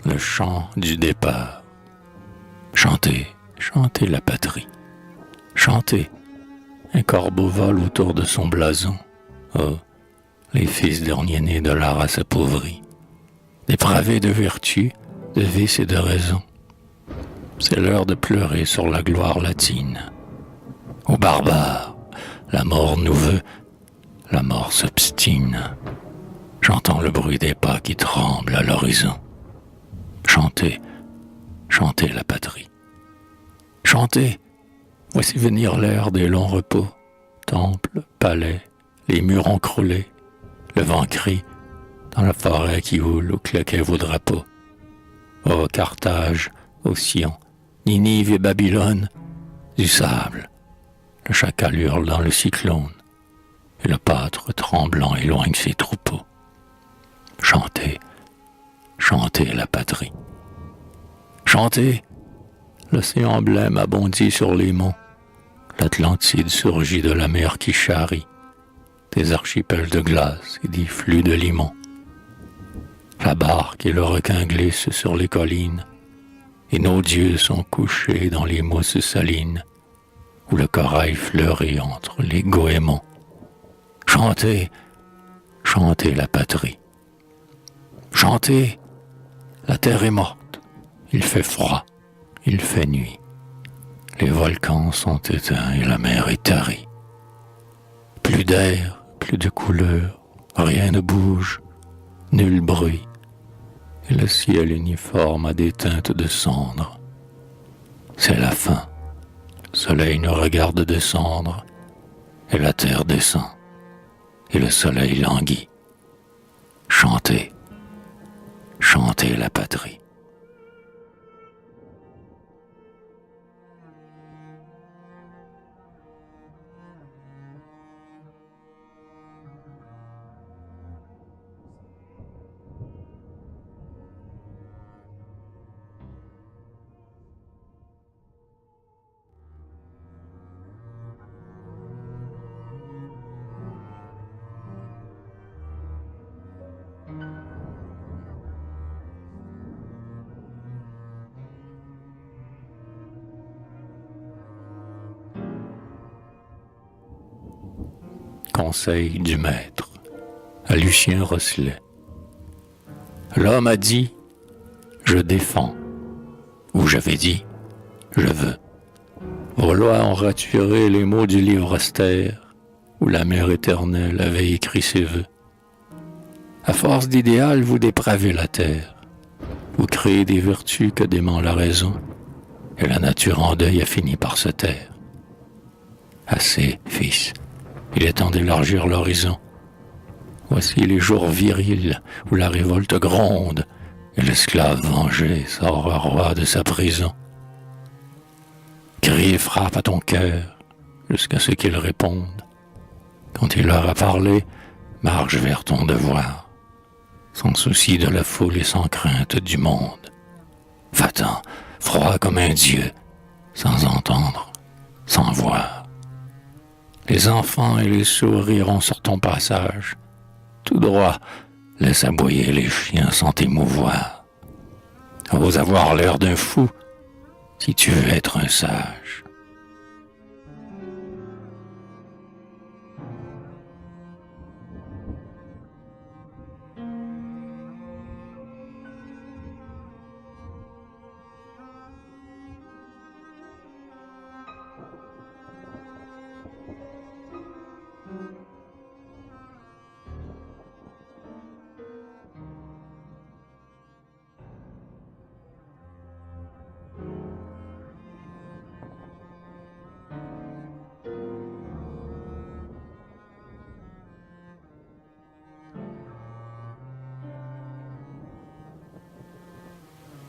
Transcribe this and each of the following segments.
le chant du départ. Chantez, chantez la patrie. Chantez, un corbeau vole autour de son blason. Oh, les fils derniers-nés de la race appauvrie, dépravés de vertu, de vice et de raison. C'est l'heure de pleurer sur la gloire latine. Aux barbares, la mort nous veut, la mort s'obstine. J'entends le bruit des pas qui tremblent à l'horizon. Chantez, chantez la patrie. Chantez, voici venir l'heure des longs repos. Temples, palais, les murs encroulés, le vent crie dans la forêt qui houle où claquaient vos drapeaux. Ô Carthage, ô Sion, Ninive et Babylone, du sable, le chacal hurle dans le cyclone, et le pâtre tremblant éloigne ses troupeaux. Chantez, chantez la patrie. Chantez, l'océan blême a bondi sur les monts, l'Atlantide surgit de la mer qui charrie, des archipels de glace et des flux de limon. La barque et le requin glissent sur les collines, et nos dieux sont couchés dans les mousses salines, où le corail fleurit entre les goémons. Chantez, chantez la patrie. Chantez, la terre est morte, il fait froid, il fait nuit. Les volcans sont éteints et la mer est tarie. Plus d'air, plus de couleurs, rien ne bouge, nul bruit. Et le ciel uniforme a des teintes de cendre. C'est la fin. Le soleil nous regarde descendre, et la terre descend, et le soleil languit. Chantez, chantez la patrie. Conseil du maître à Lucien Rosselet. L'homme a dit « je défends » ou j'avais dit « je veux ». Vos lois ont raturé les mots du livre austère où la mère éternelle avait écrit ses vœux. À force d'idéal, vous dépravez la terre. Vous créez des vertus que dément la raison, et la nature en deuil a fini par se taire. Assez, fils. Il est temps d'élargir l'horizon. Voici les jours virils où la révolte gronde et l'esclave vengé sort roi de sa prison. Crie et frappe à ton cœur jusqu'à ce qu'il réponde. Quand il aura parlé, marche vers ton devoir, sans souci de la foule et sans crainte du monde. Va-t'en, froid comme un dieu, sans entendre, sans voir. Les enfants et les sourds riront sur ton passage. Tout droit, laisse aboyer les chiens sans t'émouvoir. Ose avoir l'air d'un fou, si tu veux être un sage.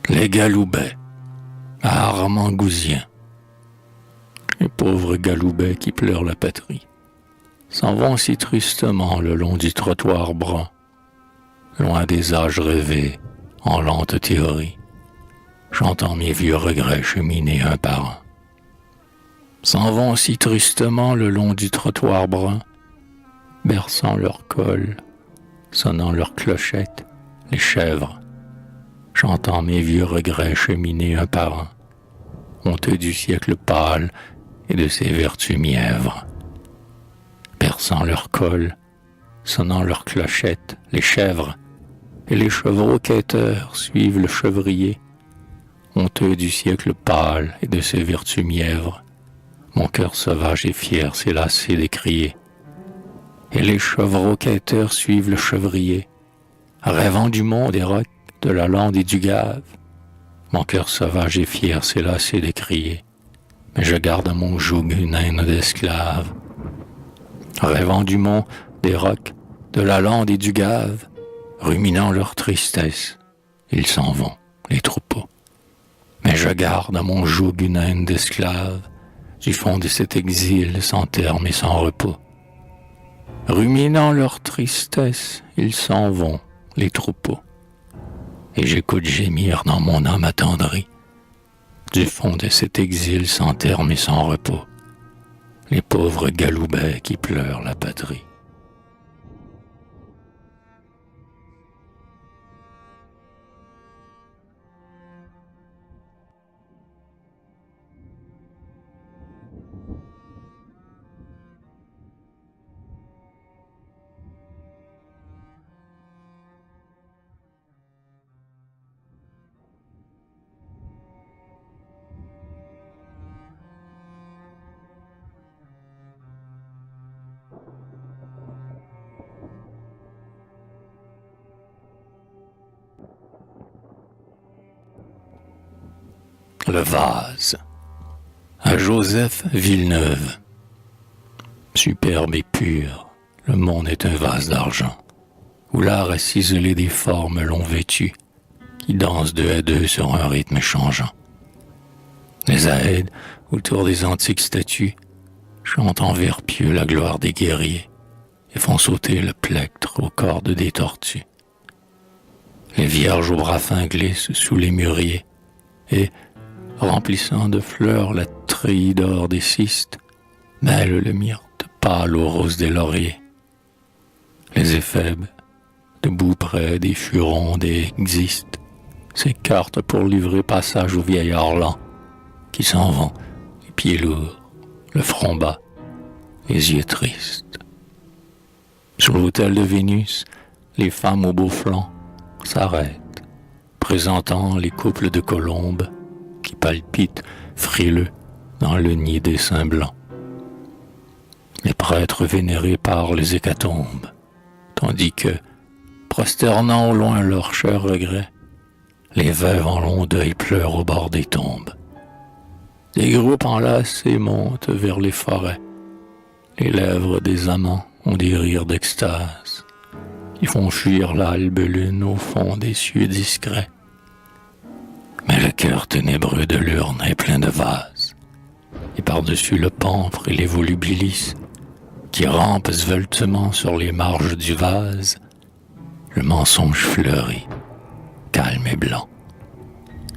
Les Galoubets, à Armangousien. Les pauvres Galoubets qui pleurent la patrie s'en vont si tristement le long du trottoir brun, loin des âges rêvés en lente théorie, chantant mes vieux regrets cheminés un par un. S'en vont si tristement le long du trottoir brun, berçant leur col, sonnant leurs clochettes, les chèvres, chantant mes vieux regrets cheminés un par un, honteux du siècle pâle et de ses vertus mièvres. Perçant leur col, sonnant leurs clochettes, les chèvres et les chevreaux quêteurs suivent le chevrier, honteux du siècle pâle et de ses vertus mièvres. Mon cœur sauvage et fier s'est lassé d'écrier. Et les chevreaux quêteurs suivent le chevrier, rêvant du monde et roc, de la lande et du gave. Mon cœur sauvage et fier s'est lassé d'écrier, mais je garde à mon joug une haine d'esclave. Rêvant du monde, des rocs, de la lande et du gave, ruminant leur tristesse, ils s'en vont, les troupeaux. Mais je garde à mon joug une haine d'esclave, du fond de cet exil sans terme et sans repos. Ruminant leur tristesse, ils s'en vont, les troupeaux. Et j'écoute gémir dans mon âme attendrie, du fond de cet exil sans terme et sans repos, les pauvres galoubets qui pleurent la patrie. Le vase, à Joseph Villeneuve. Superbe et pur, le monde est un vase d'argent, où l'art a ciselé des formes longs vêtues, qui dansent deux à deux sur un rythme changeant. Les aèdes, autour des antiques statues, chantent en vers pieux la gloire des guerriers, et font sauter le plectre aux cordes des tortues. Les vierges aux bras fins glissent sous les mûriers, et, remplissant de fleurs la treillis d'or des cystes, mêle le myrte pâle aux roses des lauriers. Les éphèbes, debout près des furons des xystes, s'écartent pour livrer passage aux vieillards lents, qui s'en vont, les pieds lourds, le front bas, les yeux tristes. Sur l'autel de Vénus, les femmes aux beaux flancs s'arrêtent, présentant les couples de colombes qui palpitent frileux dans le nid des seins blancs. Les prêtres vénérés parlent les hécatombes, tandis que, prosternant au loin leurs chers regrets, les veuves en long deuil pleurent au bord des tombes. Des groupes enlacés montent vers les forêts, les lèvres des amants ont des rires d'extase, qui font fuir l'albe lune au fond des cieux discrets. Mais le cœur ténébreux de l'urne est plein de vases, et par-dessus le pampre et les volubilis, qui rampent sveltement sur les marges du vase, le mensonge fleurit, calme et blanc,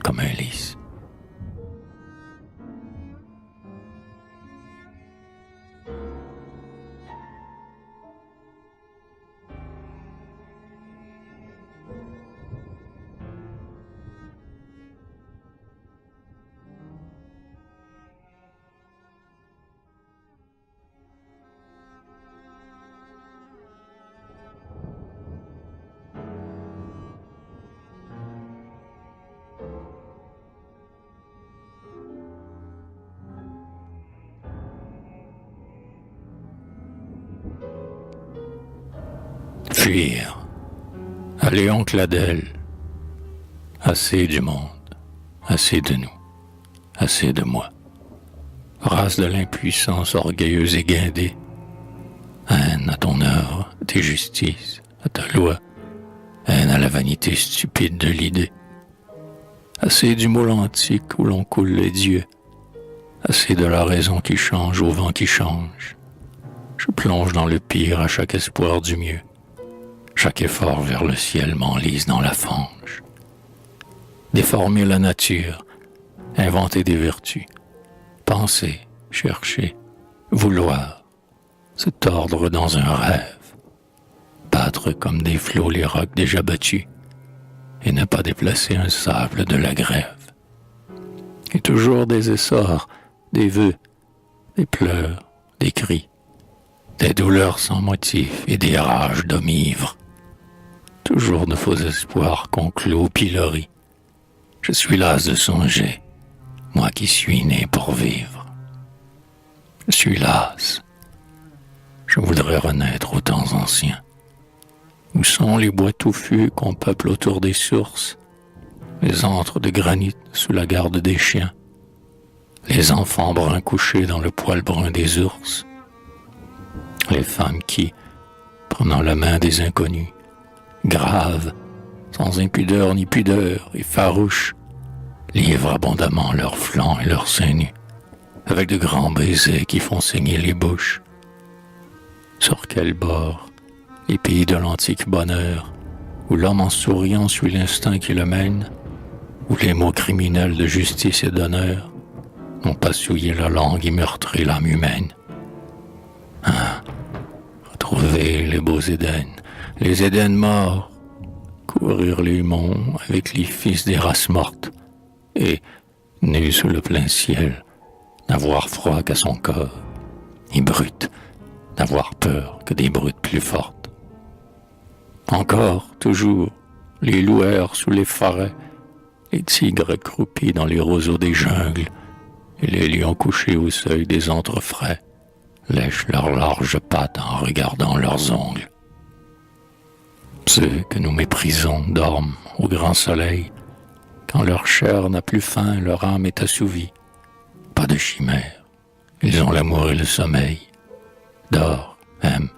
comme un lys. Fuir, à Léon Cladel, assez du monde, assez de nous, assez de moi. Race de l'impuissance orgueilleuse et guindée, haine à ton œuvre, à tes justices, à ta loi, haine à la vanité stupide de l'idée. Assez du moule antique où l'on coule les dieux, assez de la raison qui change au vent qui change. Je plonge dans le pire à chaque espoir du mieux. Chaque effort vers le ciel m'enlise dans la fange. Déformer la nature, inventer des vertus, penser, chercher, vouloir, se tordre dans un rêve, battre comme des flots les rocs déjà battus, et n'a pas déplacé un sable de la grève. Et toujours des essors, des vœux, des pleurs, des cris, des douleurs sans motif et des rages d'hommes ivres. Toujours de faux espoirs qu'on clôt au pilori. Je suis las de songer, moi qui suis né pour vivre. Je suis las. Je voudrais renaître aux temps anciens. Où sont les bois touffus qu'on peuple autour des sources, les antres de granit sous la garde des chiens, les enfants bruns couchés dans le poil brun des ours, les femmes qui, prenant la main des inconnus, graves, sans impudeur ni pudeur et farouches, livrent abondamment leurs flancs et leurs seins nus, avec de grands baisers qui font saigner les bouches. Sur quel bord les pays de l'antique bonheur, où l'homme en souriant suit l'instinct qui le mène, où les mots criminels de justice et d'honneur n'ont pas souillé la langue et meurtri l'âme humaine. Retrouver les beaux Éden, les Éden morts, courir les monts avec les fils des races mortes, et, nus sous le plein ciel, n'avoir froid qu'à son corps, et brute, n'avoir peur que des brutes plus fortes. Encore, toujours, les loueurs sous les forêts, les tigres croupis dans les roseaux des jungles, et les lions couchés au seuil des entrefrais, lèchent leurs larges pattes en regardant leurs ongles. Ceux que nous méprisons dorment au grand soleil, quand leur chair n'a plus faim, leur âme est assouvie. Pas de chimère, ils ont l'amour et le sommeil. Dors, aime,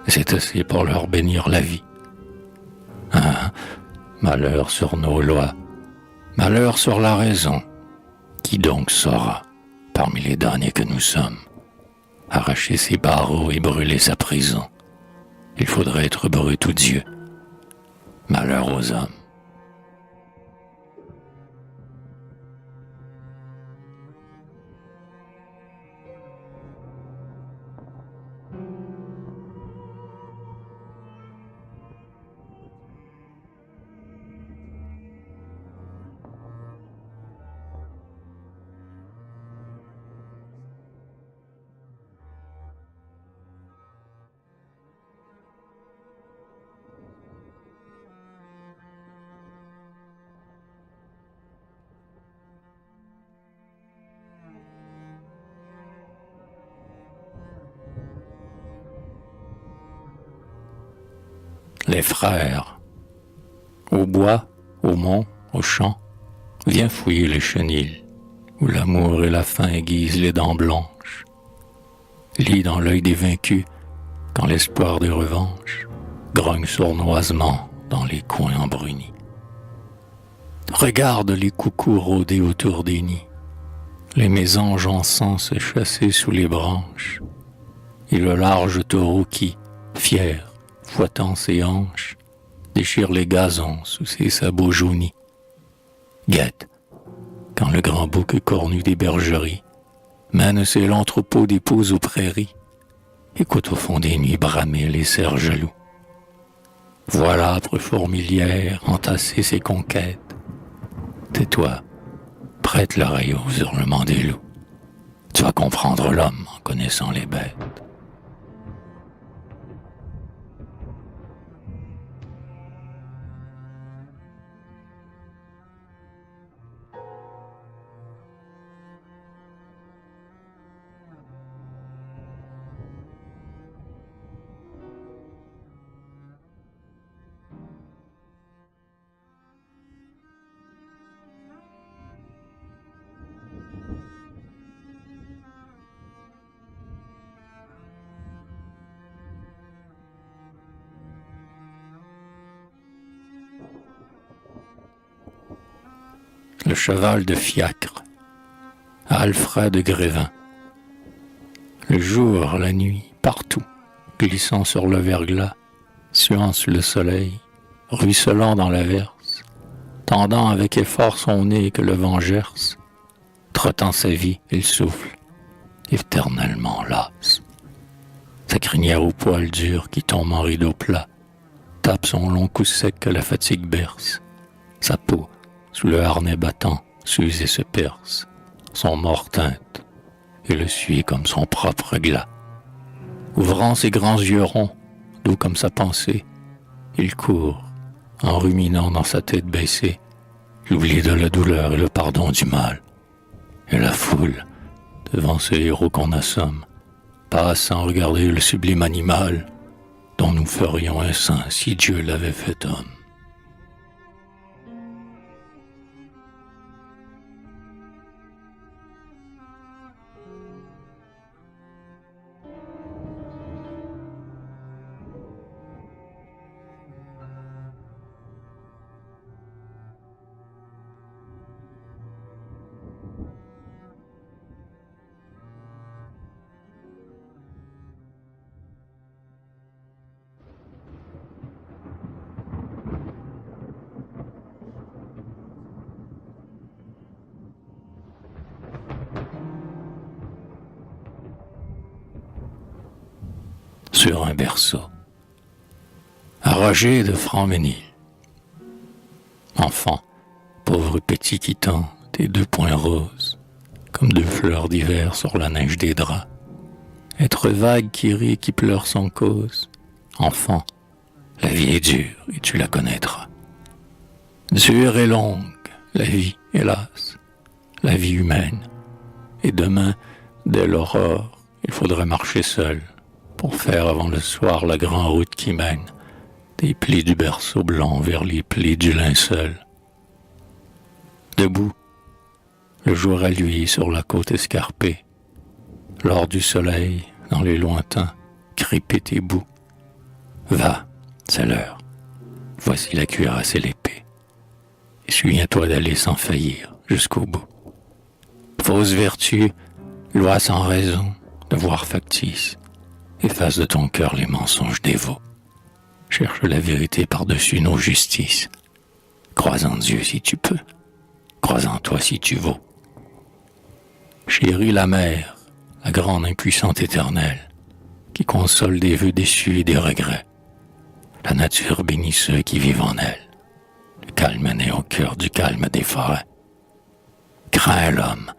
et c'est assez pour leur bénir la vie. Malheur sur nos lois, malheur sur la raison. Qui donc saura, parmi les damnés que nous sommes, arracher ses barreaux et brûler sa prison? Il faudrait être brut ou Dieu. Malheur aux hommes. Les frères, au bois, au mont, au champ, viens fouiller les chenils, où l'amour et la faim aiguisent les dents blanches. Lis dans l'œil des vaincus, quand l'espoir des revanches grogne sournoisement dans les coins embrunis. Regarde les coucous rôder autour des nids, les mésanges encens se chasser sous les branches, et le large taureau qui, fier, fouettant ses hanches, déchire les gazons sous ses sabots jaunis. Guette, quand le grand bouc cornu des bergeries mène ses longs troupeaux d'épouses aux prairies, écoute au fond des nuits bramer les cerfs jaloux. Vois l'âpre fourmilière entasser ses conquêtes. Tais-toi, prête l'oreille aux hurlements des loups. Tu vas comprendre l'homme en connaissant les bêtes. Le cheval de fiacre, à Alfred Grévin. Le jour, la nuit, partout, glissant sur le verglas, suant sous le soleil, ruisselant dans l'averse, tendant avec effort son nez que le vent gerce, trottant sa vie, il souffle, éternellement las. Sa crinière au poil dur qui tombe en rideau plat, tape son long cou sec que la fatigue berce, Sa peau, sous le harnais battant, s'use et se perce. Son mort teinte, et le suit comme son propre glas. Ouvrant ses grands yeux ronds, doux comme sa pensée, il court, en ruminant dans sa tête baissée, l'oubli de la douleur et le pardon du mal. Et la foule, devant ce héros qu'on assomme, passe sans regarder le sublime animal dont nous ferions un saint si Dieu l'avait fait homme. Sur un berceau, arrogé de franc-menil. Enfant, pauvre petit quittant, tes 2 poings roses, comme 2 fleurs d'hiver sur la neige des draps. Être vague qui rit, qui pleure sans cause. Enfant, la vie est dure et tu la connaîtras. Dure et longue, la vie, hélas, la vie humaine. Et demain, dès l'aurore, il faudrait marcher seul pour faire avant le soir la grande route qui mène des plis du berceau blanc vers les plis du linceul. Debout, le jour à lui sur la côte escarpée, l'or du soleil dans les lointains, crépit tes bouts. Va, c'est l'heure, voici la cuirasse et l'épée. Et souviens-toi d'aller sans faillir jusqu'au bout. Fausse vertu, loi sans raison, devoir factice, efface de ton cœur les mensonges dévots. Cherche la vérité par-dessus nos justices. Crois en Dieu si tu peux. Crois en toi si tu vaux. Chéris la mère, la grande impuissante éternelle, qui console des vœux déçus et des regrets. La nature bénit ceux qui vivent en elle. Le calme naît au cœur du calme des forêts. Crains l'homme,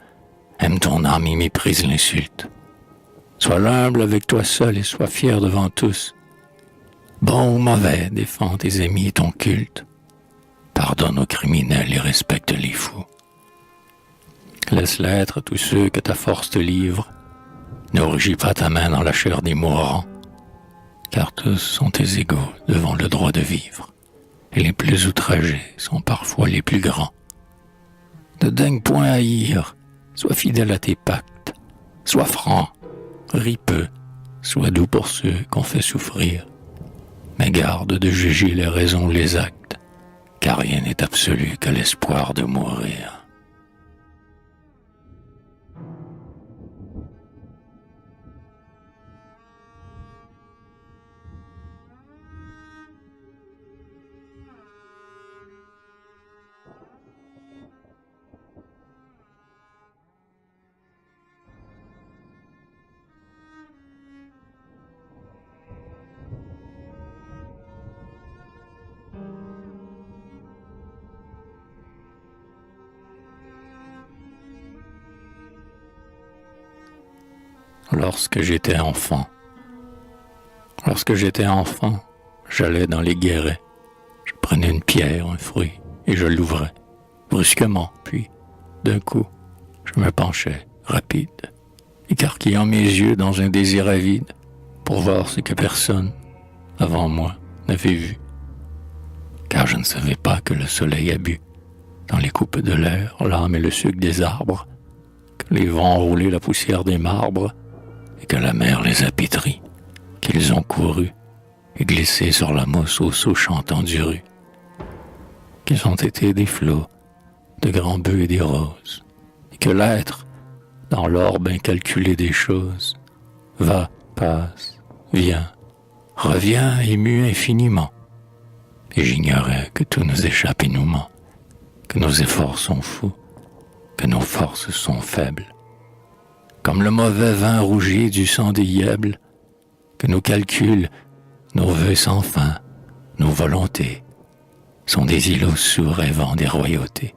aime ton âme et méprise l'insulte. Sois l'humble avec toi seul et sois fier devant tous. Bon ou mauvais, défends tes amis et ton culte. Pardonne aux criminels et respecte les fous. Laisse l'être tous ceux que ta force te livre. Ne rougis pas ta main dans la chair des mourants, car tous sont tes égaux devant le droit de vivre, et les plus outragés sont parfois les plus grands. Ne daigne point haïr, sois fidèle à tes pactes, sois franc, ris peu, sois doux pour ceux qu'on fait souffrir, mais garde de juger les raisons ou les actes, car rien n'est absolu que l'espoir de mourir. Lorsque j'étais enfant, j'allais dans les guérets. Je prenais une pierre, un fruit, et je l'ouvrais, brusquement, puis, d'un coup, je me penchais, rapide, écarquillant mes yeux dans un désir avide, pour voir ce que personne, avant moi, n'avait vu. Car je ne savais pas que le soleil a bu, dans les coupes de l'air, l'âme et le sucre des arbres, que les vents ont roulé la poussière des marbres, et que la mer les a pétris, qu'ils ont couru et glissé sur la mousse au saut chantant du rue, qu'ils ont été des flots, de grands bœufs et des roses, et que l'être, dans l'orbe incalculé des choses, va, passe, vient, revient ému infiniment, et j'ignorais que tout nous échappe et nous ment, que nos efforts sont fous, que nos forces sont faibles, comme le mauvais vin rougi du sang des yèbles, que nos calculs, nos vœux sans fin, nos volontés, sont des îlots sous rêvant des royautés,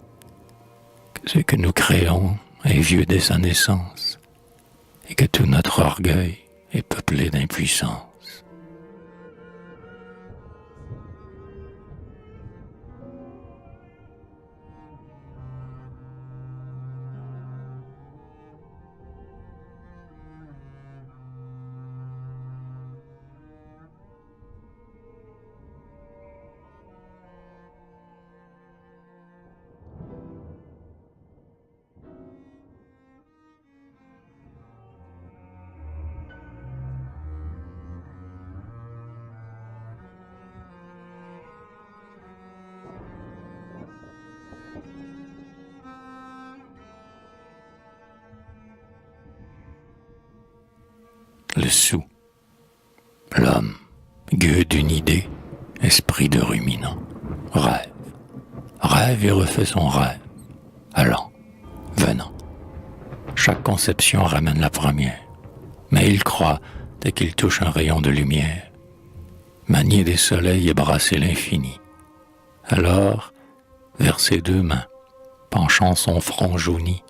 que ce que nous créons est vieux dès sa naissance, et que tout notre orgueil est peuplé d'impuissance. Le sou, l'homme, gueux d'une idée, esprit de ruminant, rêve et refait son rêve, allant, venant. Chaque conception ramène la première, mais il croit, dès qu'il touche un rayon de lumière, manier des soleils et brasser l'infini. Alors, vers ses deux mains, penchant son front jauni,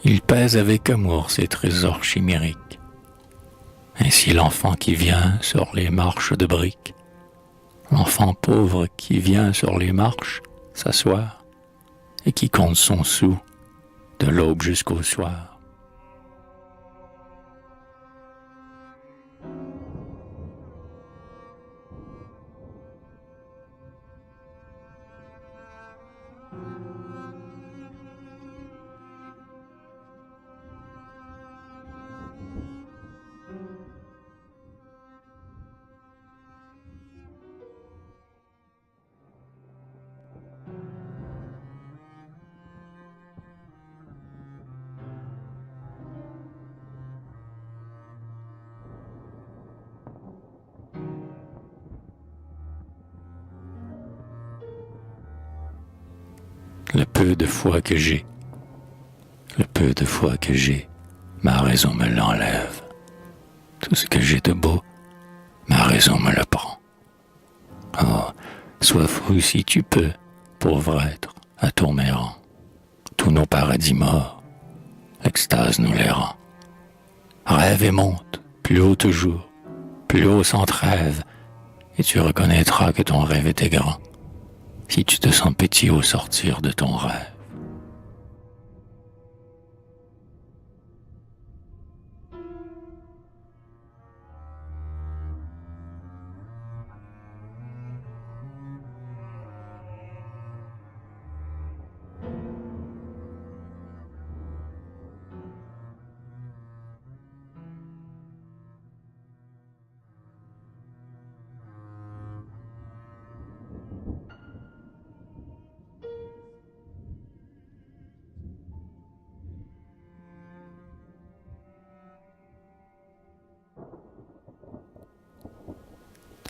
il pèse avec amour ses trésors chimériques. Ainsi l'enfant qui vient sur les marches de briques, l'enfant pauvre qui vient sur les marches s'asseoir et qui compte son sou de l'aube jusqu'au soir. Le peu de foi que j'ai, le peu de foi que j'ai, ma raison me l'enlève. Tout ce que j'ai de beau, ma raison me le prend. Oh, sois fou si tu peux, pauvre être, à tourner errant. Tous nos paradis morts, l'extase nous les rend. Rêve et monte, plus haut toujours, plus haut sans trêve, et tu reconnaîtras que ton rêve était grand, si tu te sens petit au sortir de ton rêve.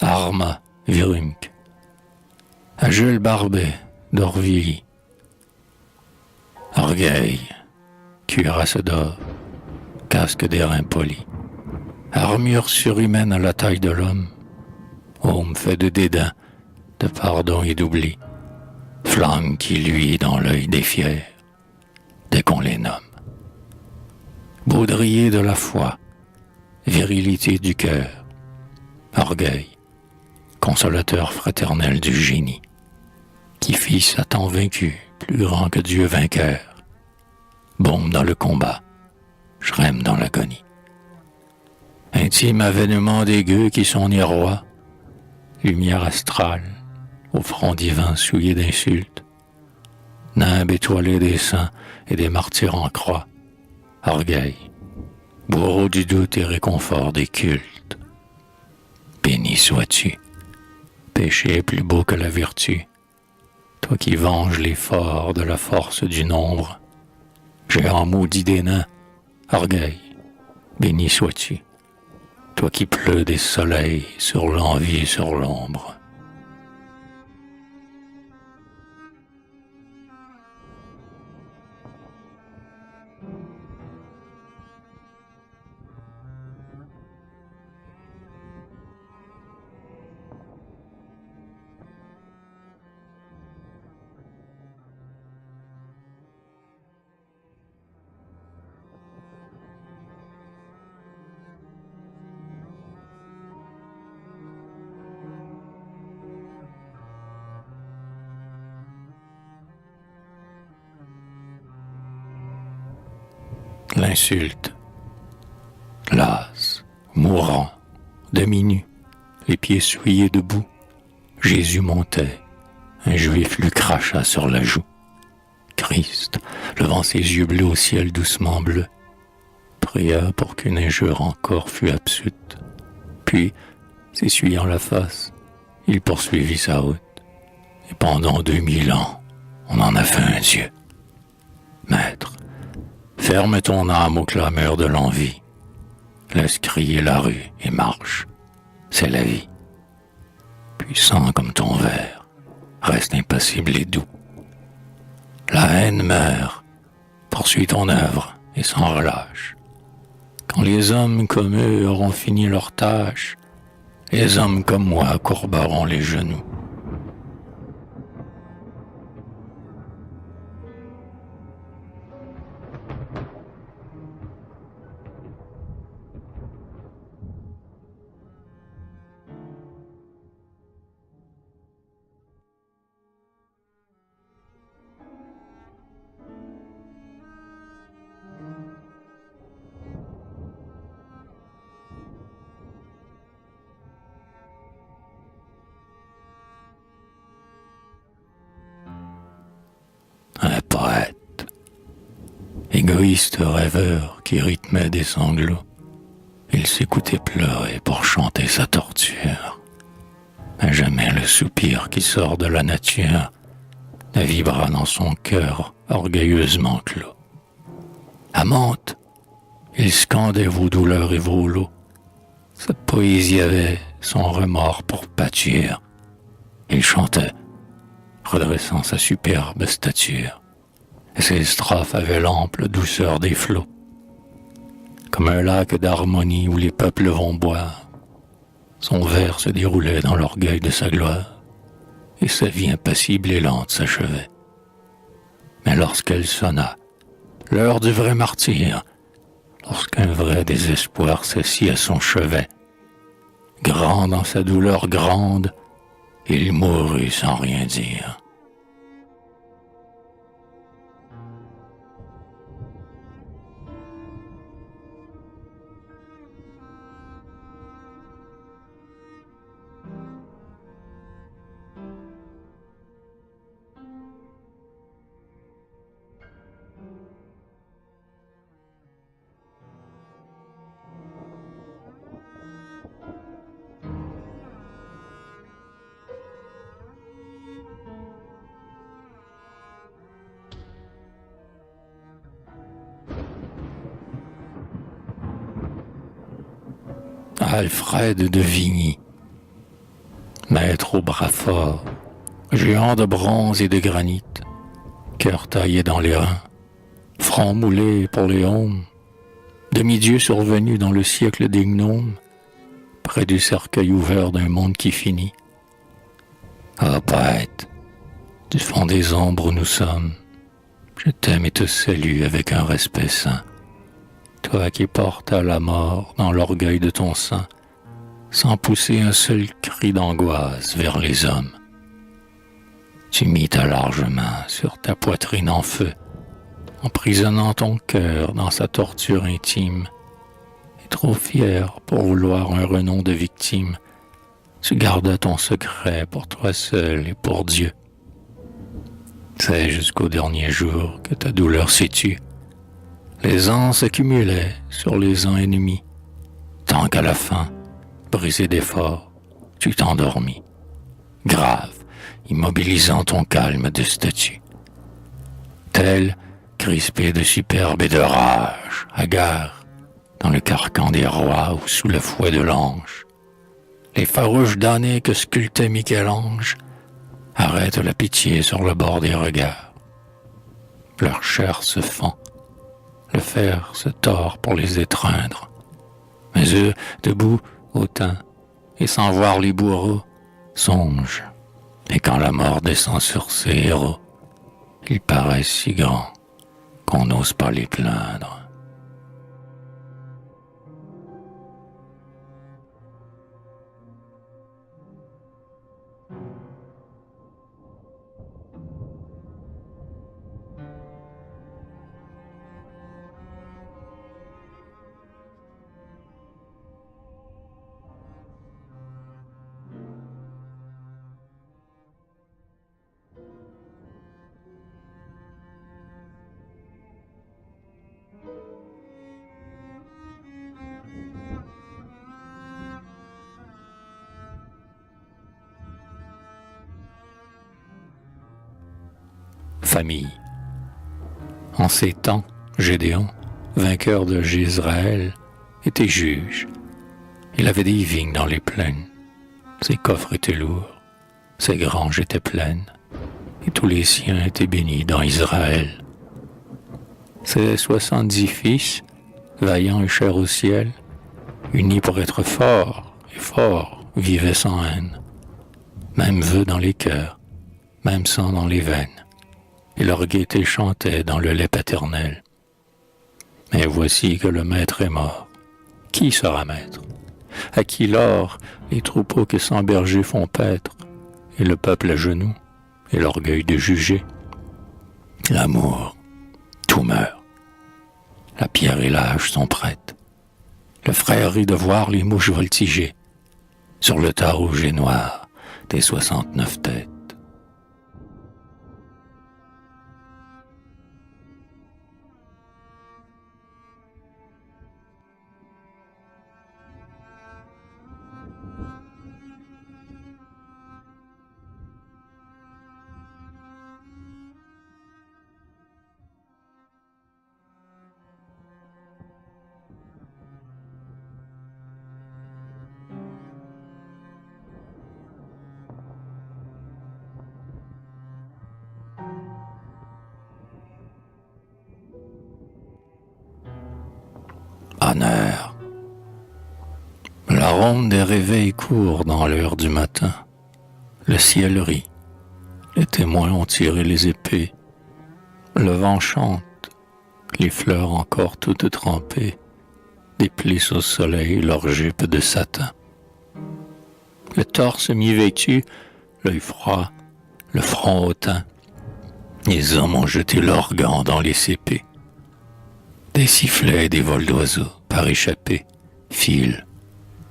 Arma Virumque, à Jules Barbet d'Orvilly, orgueil, cuirasse d'or, casque d'airain poli, armure surhumaine à la taille de l'homme, homme fait de dédain, de pardon et d'oubli, flamme qui luit dans l'œil des fiers, dès qu'on les nomme. Baudrier de la foi, virilité du cœur, orgueil, consolateur fraternel du génie, qui fit Satan vaincu, plus grand que Dieu vainqueur. Bombe dans le combat, Shrem dans l'agonie. Intime avènement des gueux qui sont nés rois, lumière astrale, au front divin souillé d'insultes, nimbe étoilé des saints et des martyrs en croix, orgueil, bourreau du doute et réconfort des cultes. Béni sois-tu, péché est plus beau que la vertu, toi qui venges les forts de la force du nombre, géant maudit des nains, orgueil, béni sois-tu, toi qui pleut des soleils sur l'envie et sur l'ombre. l'insulte. Las, mourant, demi-nu, les pieds souillés de boue, Jésus montait, un juif lui cracha sur la joue. Christ, levant ses yeux bleus au ciel doucement bleu, pria pour qu'une injure encore fût absute. Puis, s'essuyant la face, il poursuivit sa route. Et pendant 2000 ans, on en a fait un Dieu. Maître, ferme ton âme aux clameurs de l'envie. Laisse crier la rue et marche. C'est la vie. Puissant comme ton verre, reste impassible et doux. La haine meurt, poursuis ton œuvre et sans relâche. Quand les hommes comme eux auront fini leur tâche, les hommes comme moi courberont les genoux. Un poète, égoïste rêveur qui rythmait des sanglots, il s'écoutait pleurer pour chanter sa torture. Mais jamais le soupir qui sort de la nature ne vibra dans son cœur orgueilleusement clos. Amante, il scandait vos douleurs et vos lots. Sa poésie avait son remords pour pâture. Il chantait, redressant sa superbe stature, et ses strophes avaient l'ample douceur des flots. Comme un lac d'harmonie où les peuples vont boire, son vers se déroulait dans l'orgueil de sa gloire, et sa vie impassible et lente s'achevait. Mais lorsqu'elle sonna, l'heure du vrai martyr, lorsqu'un vrai désespoir s'assit à son chevet, grand dans sa douleur grande, il mourut sans rien dire. Alfred de Vigny, maître au bras fort, géant de bronze et de granit, cœur taillé dans les reins, front moulé pour les hommes, demi-dieu survenu dans le siècle des gnomes, près du cercueil ouvert d'un monde qui finit. Ah, poète, du fond des ombres où nous sommes, je t'aime et te salue avec un respect saint. Toi qui portes à la mort dans l'orgueil de ton sein, sans pousser un seul cri d'angoisse vers les hommes. Tu mis ta large main sur ta poitrine en feu, emprisonnant ton cœur dans sa torture intime, et trop fier pour vouloir un renom de victime, tu gardas ton secret pour toi seul et pour Dieu. C'est jusqu'au dernier jour que ta douleur s'est tue. Les ans s'accumulaient sur les ans ennemis, tant qu'à la fin, brisé d'effort, tu t'endormis, grave, immobilisant ton calme de statue. Tel, crispé de superbe et de rage, hagard, dans le carcan des rois ou sous le fouet de l'ange, les farouches damnés que sculptait Michel-Ange arrêtent la pitié sur le bord des regards. Leur chair se fend, le fer se tord pour les étreindre. Mais eux, debout, hautain, et sans voir les bourreaux, songent. Et quand la mort descend sur ces héros, ils paraissent si grands qu'on n'ose pas les plaindre. famille. En ces temps, Gédéon, vainqueur de Jésraël, était juge. Il avait des vignes dans les plaines. Ses coffres étaient lourds, ses granges étaient pleines, et tous les siens étaient bénis dans Israël. Ses 70 fils, vaillants et chers au ciel, unis pour être forts et forts, vivaient sans haine. Même vœu dans les cœurs, même sang dans les veines, et leur gaieté chantait dans le lait paternel. Mais voici que le maître est mort. Qui sera maître? À qui l'or, les troupeaux que 100 bergers font paître, et le peuple à genoux, et l'orgueil de juger? L'amour, tout meurt. La pierre et l'âge sont prêtes. Le frère rit de voir les mouches voltiger sur le tas rouge et noir des 69 têtes. Honneur. La ronde des réveils court dans l'heure du matin. Le ciel rit. Les témoins ont tiré les épées. Le vent chante. Les fleurs encore toutes trempées déplissent au soleil leurs jupes de satin. Le torse mi-vêtu, l'œil froid, le front hautain. Les hommes ont jeté leurs gants dans les cépées. Des sifflets et des vols d'oiseaux, par échappés, filent,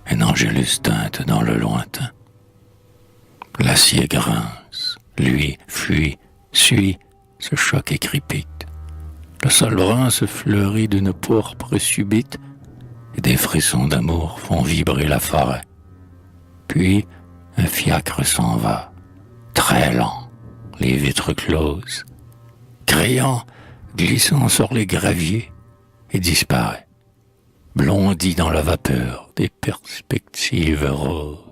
un angélus teinte dans le lointain. L'acier grince, lui fuit, suit, se choque et crépite. Le sol brun se fleurit d'une pourpre subite, et des frissons d'amour font vibrer la forêt. Puis, un fiacre s'en va, très lent, les vitres closes, criant, glissant sur les graviers, et disparaît, blondi dans la vapeur des perspectives roses.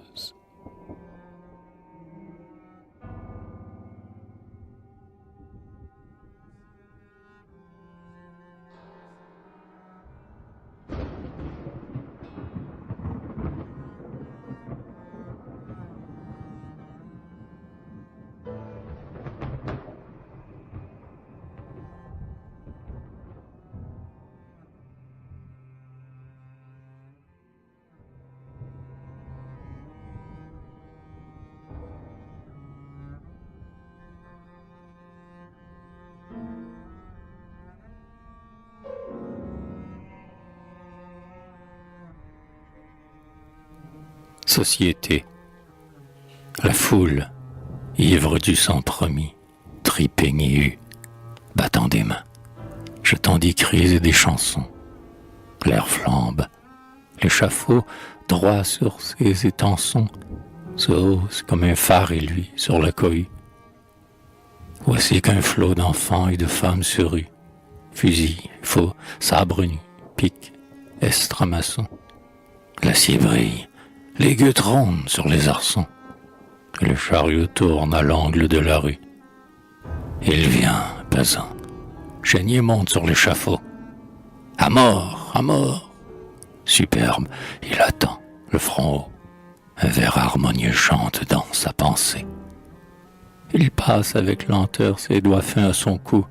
Société. La foule, ivre du sang promis, tripaigne et battant des mains, jetant des cris et des chansons. L'air flambe, l'échafaud, droit sur ses étançons, se hausse comme un phare et lui sur la cohue. Voici qu'un flot d'enfants et de femmes se rue, fusils, faux, sabres nus, piques, estramaçons. L'acier brille, les gueux trônent sur les arçons, et le chariot tourne à l'angle de la rue. Il vient, pesant, Chénier monte sur l'échafaud. À mort, à mort. Superbe, il attend, le front haut. Un vers harmonieux chante dans sa pensée. Il passe avec lenteur ses doigts fins à son cou,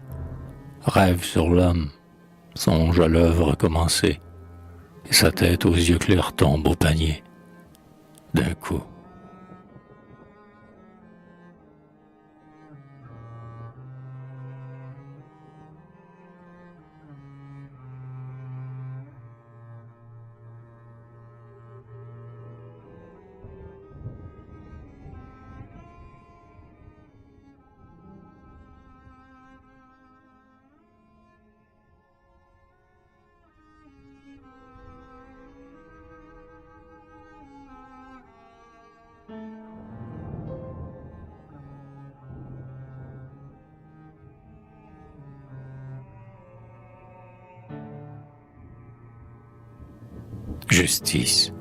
rêve sur l'homme, songe à l'œuvre commencée, et sa tête aux yeux clairs tombe au panier. D'un coup, justice.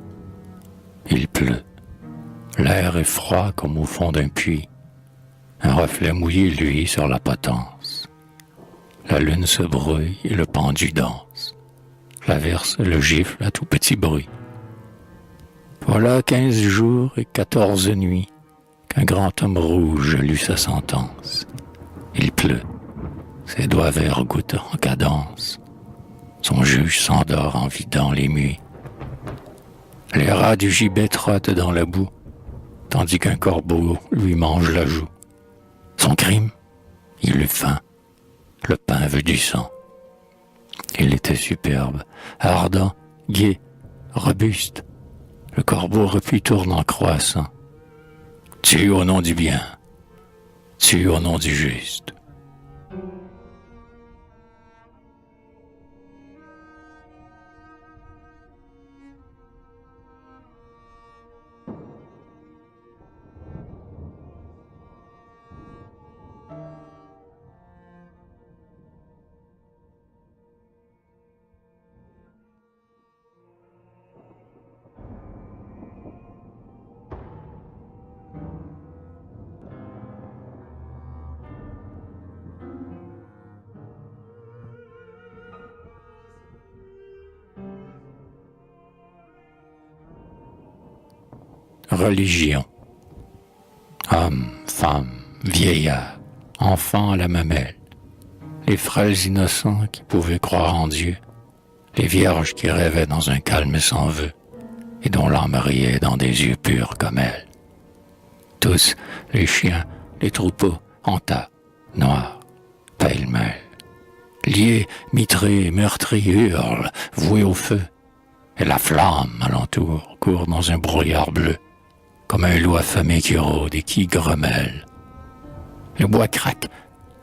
Il pleut. L'air est froid comme au fond d'un puits. Un reflet mouillé luit sur la potence. La lune se brouille et le pendu danse. L'averse le gifle à tout petit bruit. Voilà 15 jours et 14 nuits qu'un grand homme rouge lut sa sentence. Il pleut. Ses doigts verts goûtent en cadence. Son juge s'endort en vidant les muets. Les rats du gibet trottent dans la boue, tandis qu'un corbeau lui mange la joue. Son crime, il eut faim. Le pain veut du sang. Il était superbe, ardent, gai, robuste. Le corbeau repu tourne en croissant. Tue au nom du bien, tue au nom du juste. Religion. Hommes, femmes, vieillards, enfants à la mamelle, les frêles innocents qui pouvaient croire en Dieu, les vierges qui rêvaient dans un calme sans vœux et dont l'âme riait dans des yeux purs comme elle. Tous, les chiens, les troupeaux, en tas, noirs, pêle-mêle, liés, mitrés, meurtris, hurlent, voués au feu, et la flamme alentour court dans un brouillard bleu, comme un loup affamé qui rôde et qui grommelle. Le bois craque,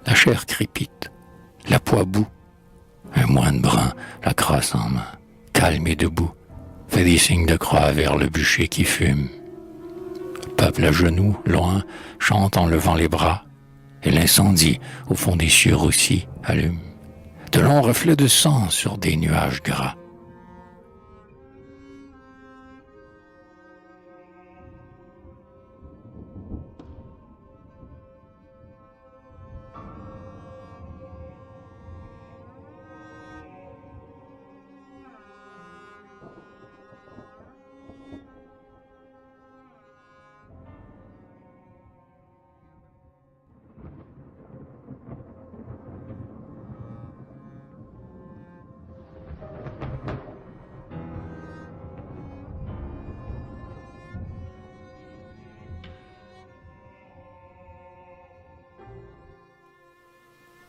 la chair crépite, la poix bout. Un moine brun, la crosse en main, calme et debout, fait des signes de croix vers le bûcher qui fume. Le peuple à genoux, loin, chante en levant les bras, et l'incendie, au fond des cieux roussis, allume de longs reflets de sang sur des nuages gras.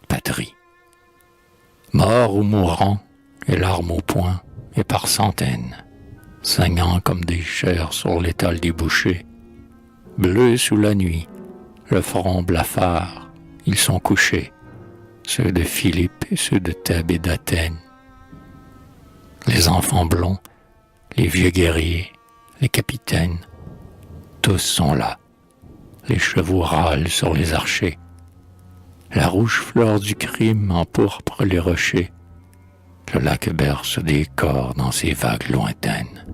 Patrie. Morts ou mourants, et larmes au poing, et par centaines, saignant comme des chairs sur l'étal des bouchers, bleus sous la nuit, le front blafard, ils sont couchés, ceux de Philippe et ceux de Thèbes et d'Athènes. Les enfants blonds, les vieux guerriers, les capitaines, tous sont là, les chevaux râlent sur les archers. La rouge fleur du crime empourpre les rochers. Le lac berce des corps dans ses vagues lointaines.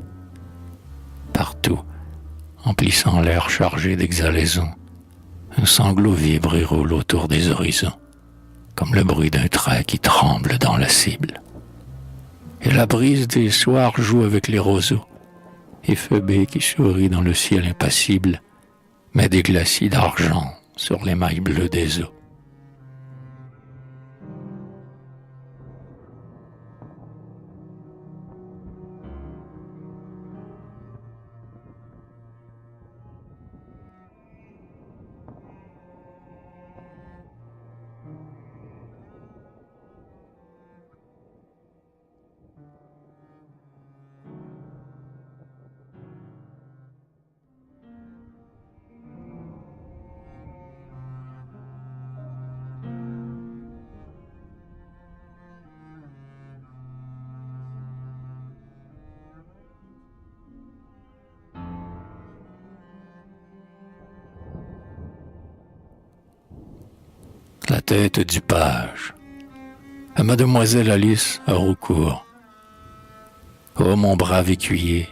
Partout, emplissant l'air chargé d'exhalaison, un sanglot vibre et roule autour des horizons, comme le bruit d'un trait qui tremble dans la cible. Et la brise des soirs joue avec les roseaux, et Phoebé qui sourit dans le ciel impassible met des glacis d'argent sur les mailles bleues des eaux. La tête du page, à mademoiselle Alice à Roucourt. Oh, mon brave écuyer,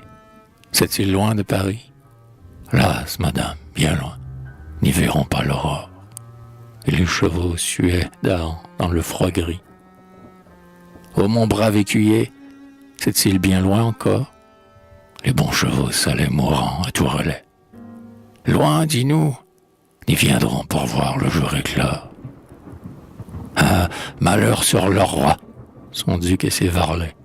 c'est-il loin de Paris? Las, madame, bien loin, n'y verront pas l'aurore. Et les chevaux suaient dans le froid gris. Oh, mon brave écuyer, c'est-il bien loin encore? Les bons chevaux s'allaient mourant à tout relais. Loin, dis-nous, n'y viendront pour voir le jour éclore. Ah, malheur sur leur roi, son duc et ses varlets,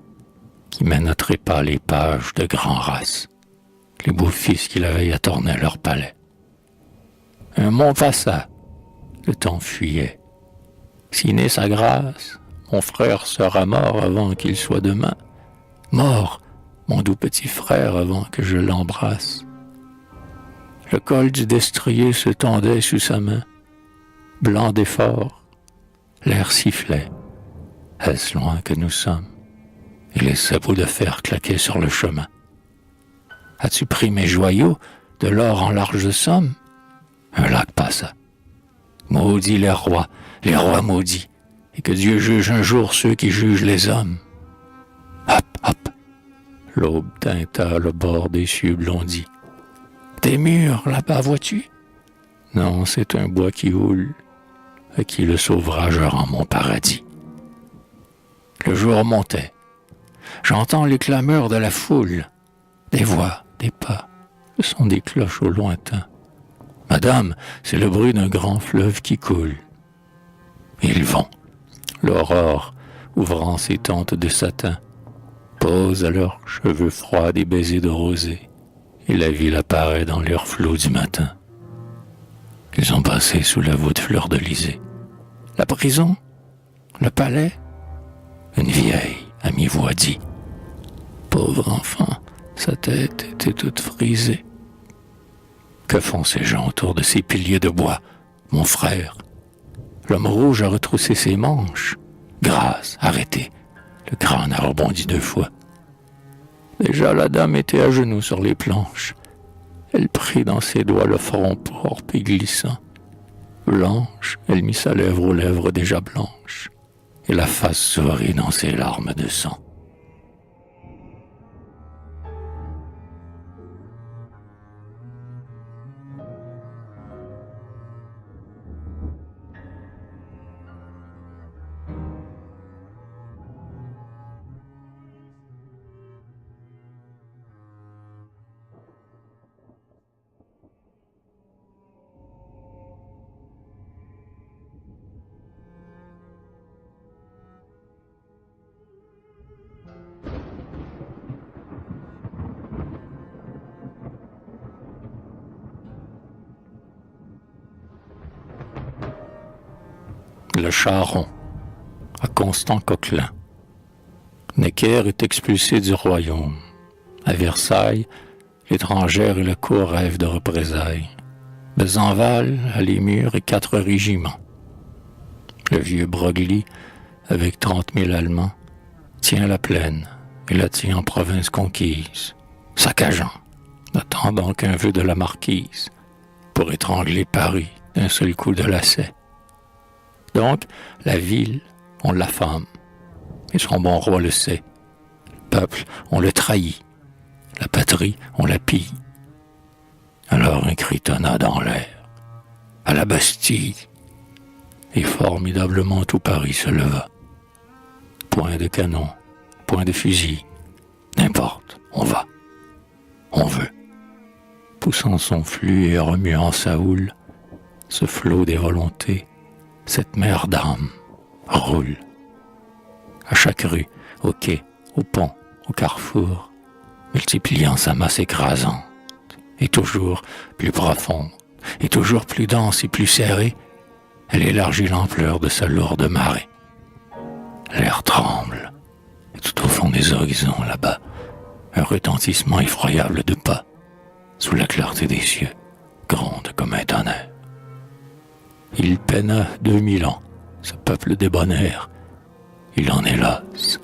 qui mènent à trépas les pages de grand race, les beaux fils qu'il avait attorné leur palais. Un mot passa, le temps fuyait. Si naît sa grâce, mon frère sera mort avant qu'il soit demain. Mort, mon doux petit frère, avant que je l'embrasse. Le col du destrier se tendait sous sa main, blanc d'effort, l'air sifflait. Est-ce loin que nous sommes? Et les sabots de fer claquaient sur le chemin. As-tu pris mes joyaux, de l'or en large somme? Un lac passa. Maudits les rois maudits, et que Dieu juge un jour ceux qui jugent les hommes. Hop, hop, l'aube tinta le bord des cieux blondis. Des murs, là-bas, vois-tu? Non, c'est un bois qui houle, à qui le sauvera je rends mon paradis. Le jour montait. J'entends les clameurs de la foule, des voix, des pas, ce sont des cloches au lointain. Madame, c'est le bruit d'un grand fleuve qui coule. Ils vont. L'aurore, ouvrant ses tentes de satin, pose à leurs cheveux froids des baisers de rosée, et la ville apparaît dans l'air flot du matin. Ils ont passé sous la voûte fleur-de-lysée. La prison? Le palais? Une vieille, à mi-voix dit. Pauvre enfant, sa tête était toute frisée. Que font ces gens autour de ces piliers de bois, mon frère? L'homme rouge a retroussé ses manches. Grâce, arrêtez. Le crâne a rebondi 2 fois. Déjà la dame était à genoux sur les planches. Elle prit dans ses doigts le front pourpre et glissant. Blanche, elle mit sa lèvre aux lèvres déjà blanches, et la face sourit dans ses larmes de sang. Le Charron, à Constant Coquelin. Necker est expulsé du royaume. À Versailles, l'étrangère et le cour rêvent de représailles. Besenval a les murs et 4 régiments. Le vieux Broglie, avec 30 000 Allemands, tient la plaine et la tient en province conquise, saccageant, n'attendant qu'un vœu de la marquise pour étrangler Paris d'un seul coup de lacet. Donc, la ville, on l'affame, et son bon roi le sait. Le peuple, on le trahit. La patrie, on la pille. Alors un cri tonna dans l'air. À la Bastille! Et formidablement tout Paris se leva. Point de canon, point de fusil. N'importe, on va. On veut. Poussant son flux et remuant sa houle, ce flot des volontés, cette mer d'âme roule. À chaque rue, au quai, au pont, au carrefour, multipliant sa masse écrasante, et toujours plus profonde, et toujours plus dense et plus serrée, elle élargit l'ampleur de sa lourde marée. L'air tremble, et tout au fond des horizons, là-bas, un retentissement effroyable de pas, sous la clarté des cieux, gronde comme un tonnerre. Il peina 2000 ans, ce peuple débonnaire. Il en est las.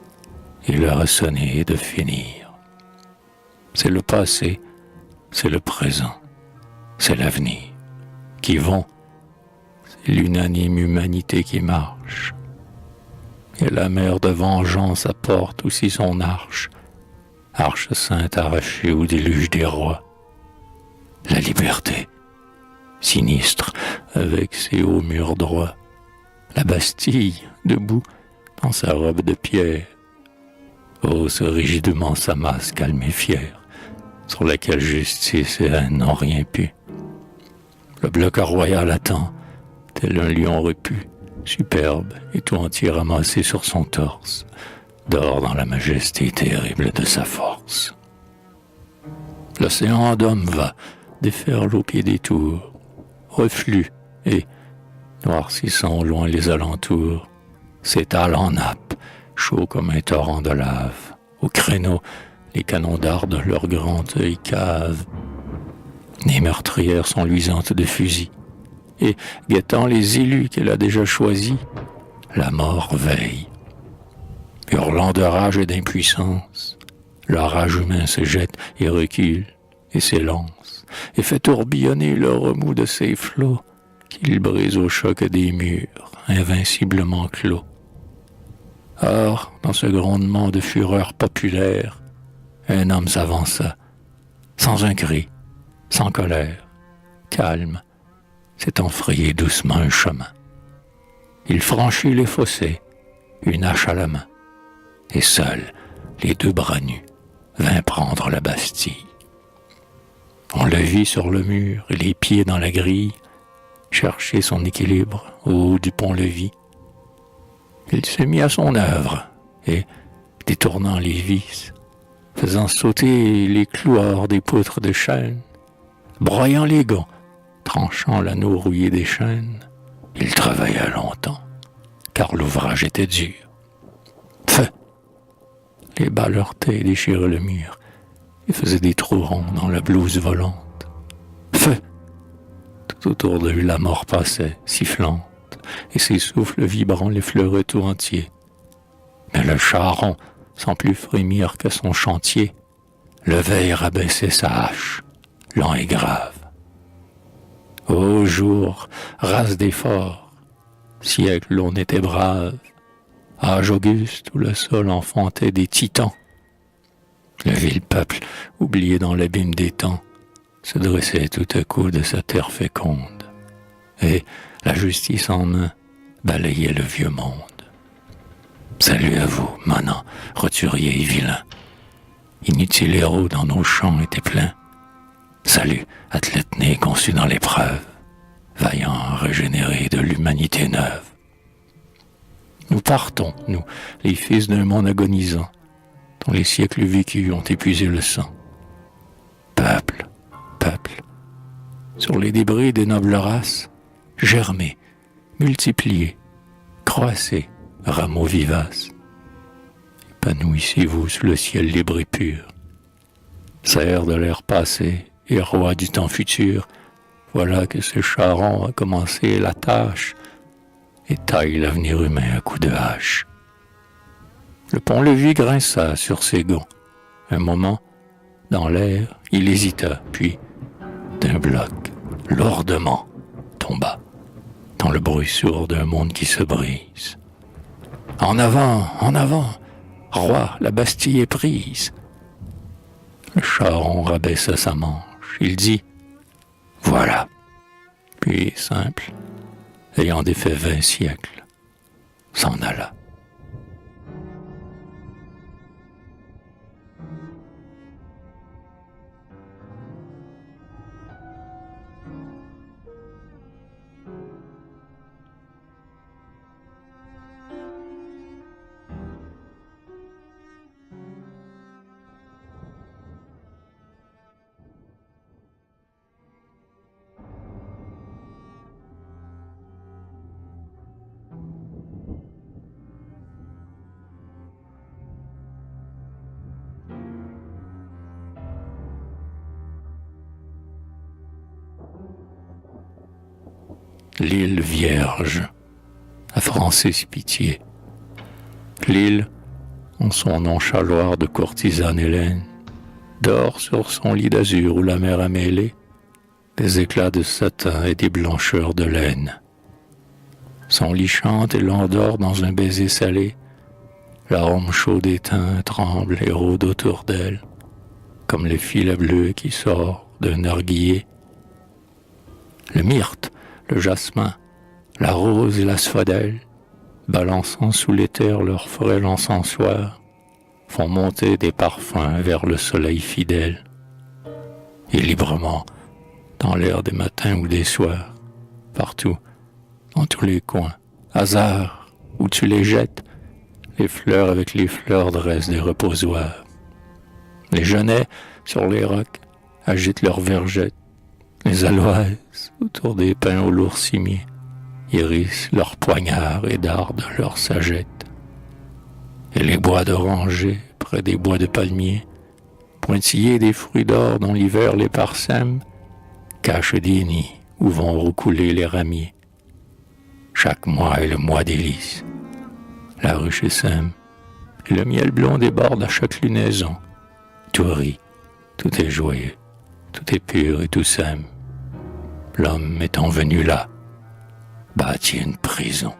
Il leur a sonné de finir. C'est le passé, c'est le présent, c'est l'avenir qui vont. C'est l'unanime humanité qui marche. Et la mer de vengeance apporte aussi son arche arche sainte arrachée au déluge des rois. La liberté, sinistre, avec ses hauts murs droits. La Bastille, debout, dans sa robe de pierre, hausse rigidement sa masse calme et fière, sur laquelle justice et haine n'ont rien pu. Le bloc royal attend, tel un lion repu, superbe et tout entier ramassé sur son torse, dort dans la majesté terrible de sa force. L'océan d'hommes va, déferle au pied des tours, reflue et, noircissant au loin les alentours, s'étale en nappe, chaud comme un torrent de lave. Au créneau, les canons dardent leurs grands œils caves. Les meurtrières sont luisantes de fusils, et, guettant les élus qu'elle a déjà choisis, la mort veille. Hurlant de rage et d'impuissance, l'orage humain se jette et recule et s'élance, et fait tourbillonner le remous de ses flots qu'il brise au choc des murs, invinciblement clos. Or, dans ce grondement de fureur populaire, un homme s'avança, sans un cri, sans colère, calme, s'étant frayé doucement un chemin. Il franchit les fossés, une hache à la main, et seul, les deux bras nus, vint prendre la Bastille. On le vit sur le mur et les pieds dans la grille, chercher son équilibre au haut du pont-levis. Il se mit à son œuvre et, détournant les vis, faisant sauter les clous hors des poutres de chêne, broyant les gonds, tranchant l'anneau rouillé des chaînes, il travailla longtemps, car l'ouvrage était dur. Feu! Les balles heurtaient et déchiraient le mur et faisaient des trous ronds dans la blouse volante. Feu! Tout autour de lui la mort passait, sifflante, et ses souffles vibrants l'effleuraient tout entier. Mais le charron, sans plus frémir que son chantier, levait et rabaissait sa hache, lent et grave. Ô jour, race d'efforts, siècle où on était brave, âge auguste où le sol enfantait des titans. Le vil peuple, oublié dans l'abîme des temps, se dressait tout à coup de sa terre féconde, et, la justice en main, balayait le vieux monde. Salut à vous, manants, roturiers et vilains. Inutiles héros dans nos champs étaient pleins. Salut, athlètes nés conçus dans l'épreuve, vaillants régénérés de l'humanité neuve. Nous partons, nous, les fils d'un monde agonisant, dont les siècles vécus ont épuisé le sang. Peuple, peuple, sur les débris des nobles races, germez, multipliez, croissez, rameaux vivaces. Épanouissez-vous sous le ciel libre et pur. Serre de l'air passé et roi du temps futur, voilà que ce charron a commencé la tâche et taille l'avenir humain à coups de hache. Le pont-levis grinça sur ses gonds. Un moment, dans l'air, il hésita, puis, d'un bloc, lourdement, tomba, dans le bruit sourd d'un monde qui se brise. En avant, roi, la Bastille est prise. Le charron rabaissa sa manche. Il dit « Voilà ». Puis, simple, ayant défait 20 siècles, s'en alla. L'île vierge, à Francis Pitié. L'île, en son nonchaloir de courtisane Hélène, dort sur son lit d'azur où la mer a mêlé des éclats de satin et des blancheurs de laine. Son lit chante et l'endort dans un baiser salé L'arôme chaud d'étain tremble et rôde autour d'elle, comme le filet bleu qui sort d'un narguillet. Le myrte, le jasmin, la rose et l'asphodèle, balançant sous l'éther leur frêle encensoir, font monter des parfums vers le soleil fidèle. Et librement, dans l'air des matins ou des soirs, partout, dans tous les coins, hasard, où tu les jettes, les fleurs avec les fleurs dressent des reposoirs. Les genêts, sur les rocs, agitent leurs vergettes. Les aloès, autour des pins au lourd cimier, hérissent leurs poignards et dardent leurs sagettes. Et les bois d'orangers, près des bois de palmiers, pointillés des fruits d'or dont l'hiver les parsème, cachent des nids où vont roucouler les ramiers. Chaque mois est le mois des lys. La ruche sème, et le miel blond déborde à chaque lunaison. Tout rit, tout est joyeux, tout est pur et tout sème. L'homme étant venu là, bâtit une prison.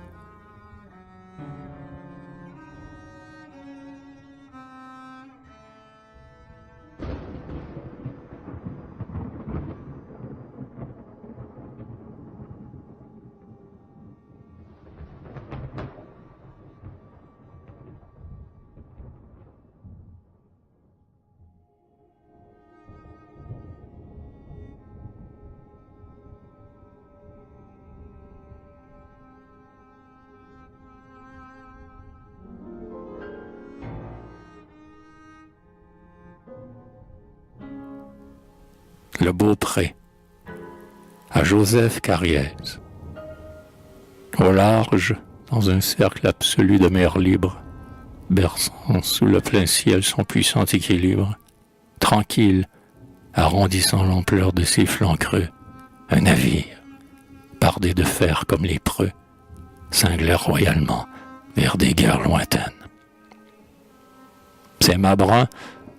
Le Beaupré, à Joseph Cariès. Au large, dans un cercle absolu de mer libre, berçant sous le plein ciel son puissant équilibre, tranquille, arrondissant l'ampleur de ses flancs creux, un navire, bardé de fer comme les preux, cinglait royalement vers des guerres lointaines. Ses mâts bruns,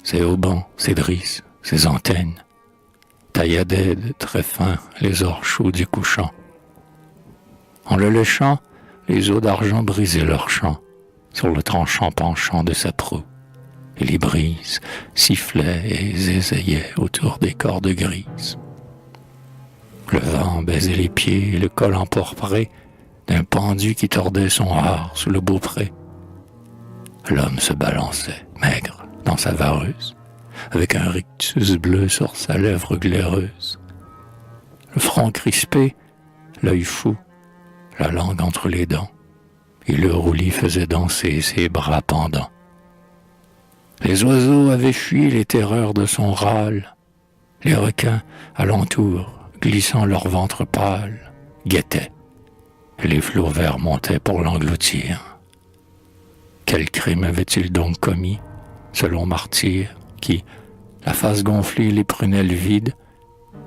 ses haubans, ses drisses, ses antennes, taillaient d'aides très fins les ors chauds du couchant. En le léchant, les eaux d'argent brisaient leur chant sur le tranchant penchant de sa proue, et les brises sifflaient et zézaillaient autour des cordes grises. Le vent baisait les pieds et le col emporpré d'un pendu qui tordait son art sous le beaupré. L'homme se balançait, maigre, dans sa vareuse, avec un rictus bleu sur sa lèvre glaireuse. Le front crispé, l'œil fou, la langue entre les dents, et le roulis faisait danser ses bras pendants. Les oiseaux avaient fui les terreurs de son râle. Les requins, alentour, glissant leur ventre pâle, guettaient, et les flots verts montaient pour l'engloutir. Quel crime avait-il donc commis, selon Martyr, qui, la face gonflée et les prunelles vides,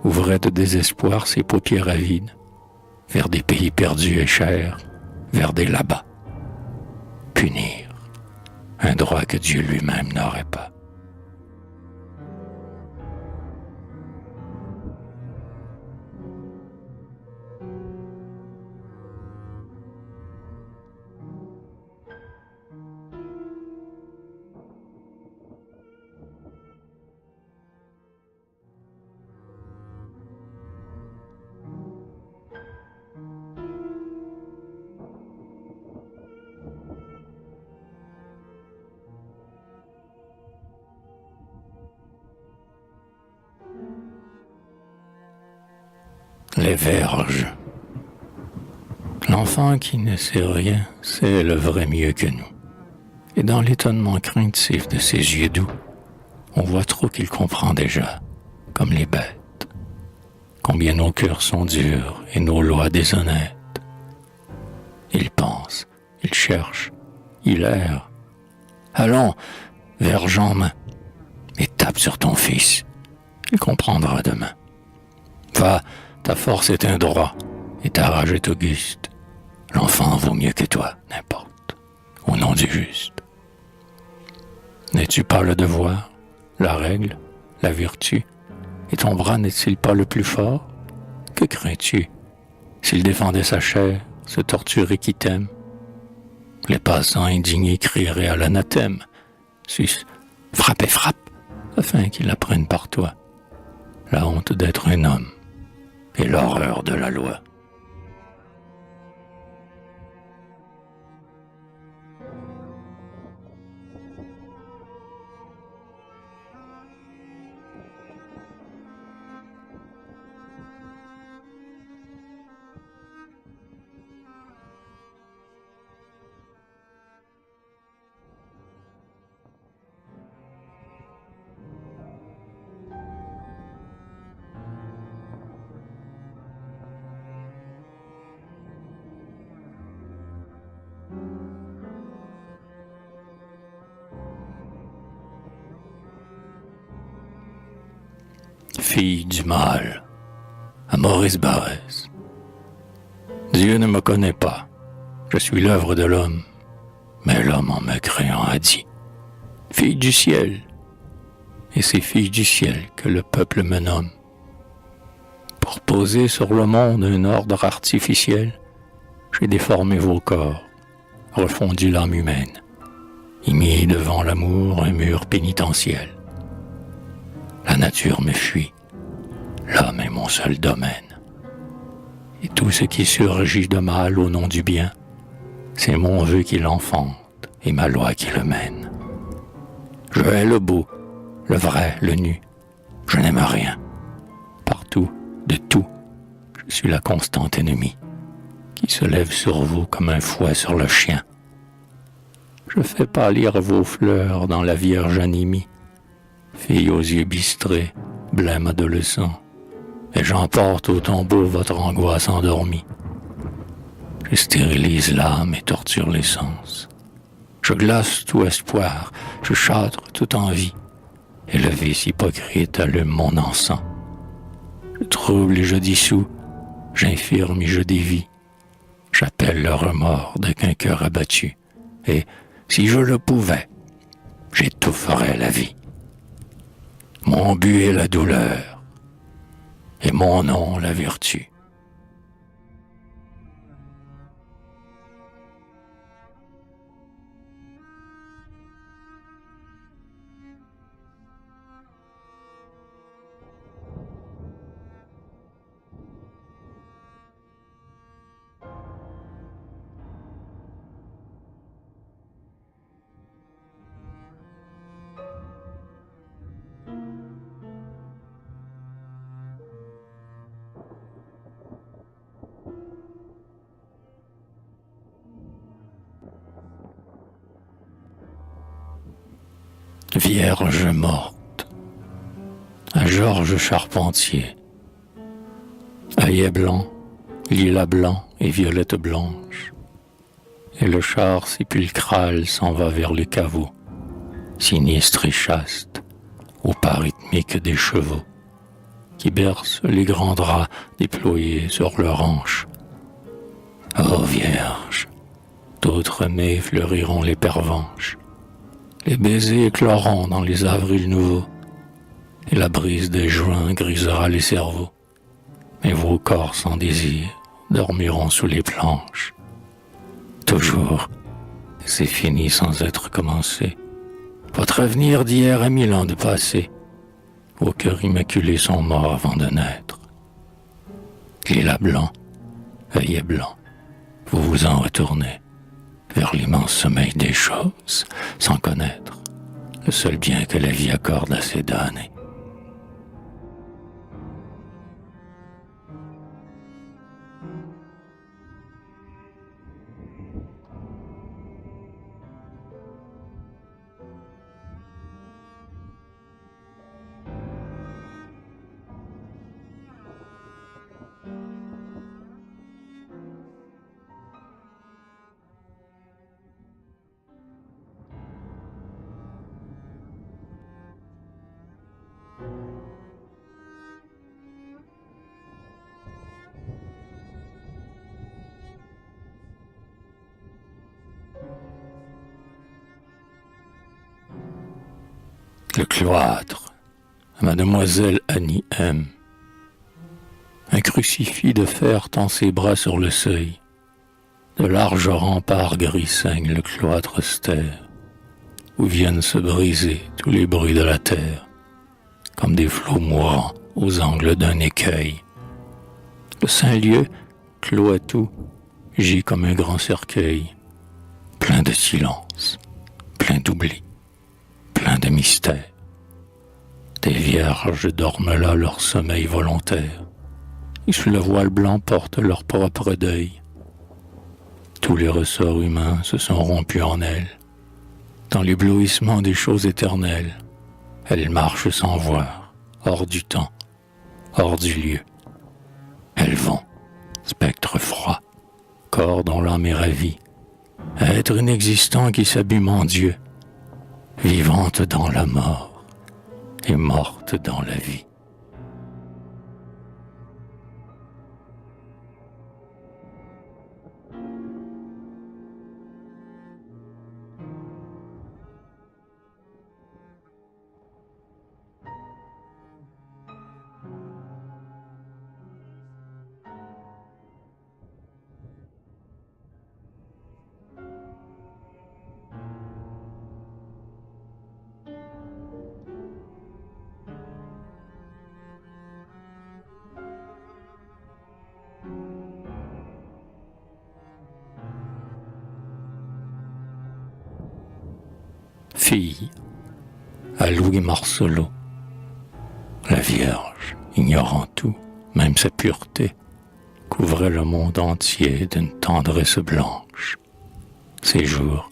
ouvrait de désespoir ses paupières avides, vers des pays perdus et chers, vers des là-bas. Punir, un droit que Dieu lui-même n'aurait pas. Les verges. L'enfant qui ne sait rien sait le vrai mieux que nous. Et dans l'étonnement craintif de ses yeux doux, on voit trop qu'il comprend déjà, comme les bêtes, combien nos cœurs sont durs et nos lois déshonnêtes. Il pense, il cherche, il erre. Allons, verge en main, et tape sur ton fils. Il comprendra demain. Va, ta force est un droit, et ta rage est auguste. L'enfant vaut mieux que toi, n'importe, au nom du juste. N'es-tu pas le devoir, la règle, la vertu, et ton bras n'est-il pas le plus fort? Que crains-tu, s'il défendait sa chair, ce torturé qui t'aime? Les passants indignés crieraient à l'anathème. Sus, frappe et frappe, afin qu'ils apprennent par toi la honte d'être un homme et l'horreur de la loi. Fille du mal, à Maurice Barrès. Dieu ne me connaît pas, je suis l'œuvre de l'homme, mais l'homme en me créant a dit, fille du ciel, et c'est fille du ciel que le peuple me nomme. Pour poser sur le monde un ordre artificiel, j'ai déformé vos corps, refondu l'âme humaine, et mis devant l'amour un mur pénitentiel. La nature me fuit, l'homme est mon seul domaine. Et tout ce qui surgit de mal au nom du bien, c'est mon vœu qui l'enfante et ma loi qui le mène. Je hais le beau, le vrai, le nu, je n'aime rien. Partout, de tout, je suis la constante ennemie, qui se lève sur vous comme un fouet sur le chien. Je fais pâlir vos fleurs dans la vierge anémie, fille aux yeux bistrés, blême adolescent, et j'emporte au tombeau votre angoisse endormie. Je stérilise l'âme et torture les sens. Je glace tout espoir, je châtre toute envie, et le vice hypocrite allume mon encens. Je trouble et je dissous, j'infirme et je dévie. J'appelle le remords de qu'un cœur abattu, et, si je le pouvais, j'étoufferais la vie. Mon but est la douleur, et mon nom la vertu. Vierge morte, à Georges Charpentier. Œillet blanc, lilas blanc et violette blanche, et le char sépulcral s'en va vers le caveau, sinistre et chaste, au pas rythmique des chevaux, qui bercent les grands draps déployés sur leurs hanches. Ô Vierge, d'autres mets fleuriront les pervenches, les baisers écloront dans les avrils nouveaux, et la brise des juins grisera les cerveaux, mais vos corps sans désir dormiront sous les planches. Toujours, c'est fini sans être commencé. Votre avenir d'hier a 1000 ans de passé. Vos cœurs immaculés sont morts avant de naître. Lilas blanc, œillet blanc, vous vous en retournez vers l'immense sommeil des choses, sans connaître le seul bien que la vie accorde à ses damnés. Le cloître, à Mademoiselle Annie M. Un crucifix de fer tend ses bras sur le seuil. De larges remparts gris saignent le cloître austère, où viennent se briser tous les bruits de la terre, comme des flots mourants aux angles d'un écueil. Le saint lieu, clos à tout, gît comme un grand cercueil, plein de silence, plein d'oubli, plein de mystère. Des vierges dorment là leur sommeil volontaire, et sous le voile blanc portent leur propre deuil. Tous les ressorts humains se sont rompus en elles. Dans l'éblouissement des choses éternelles, elles marchent sans voir, hors du temps, hors du lieu. Elles vont, spectres froids, corps dont l'âme est ravie, être inexistant qui s'abîme en Dieu, vivante dans la mort et morte dans la vie. Fille, à Louis Marcelot, la Vierge, ignorant tout, même sa pureté, couvrait le monde entier d'une tendresse blanche. Ses jours,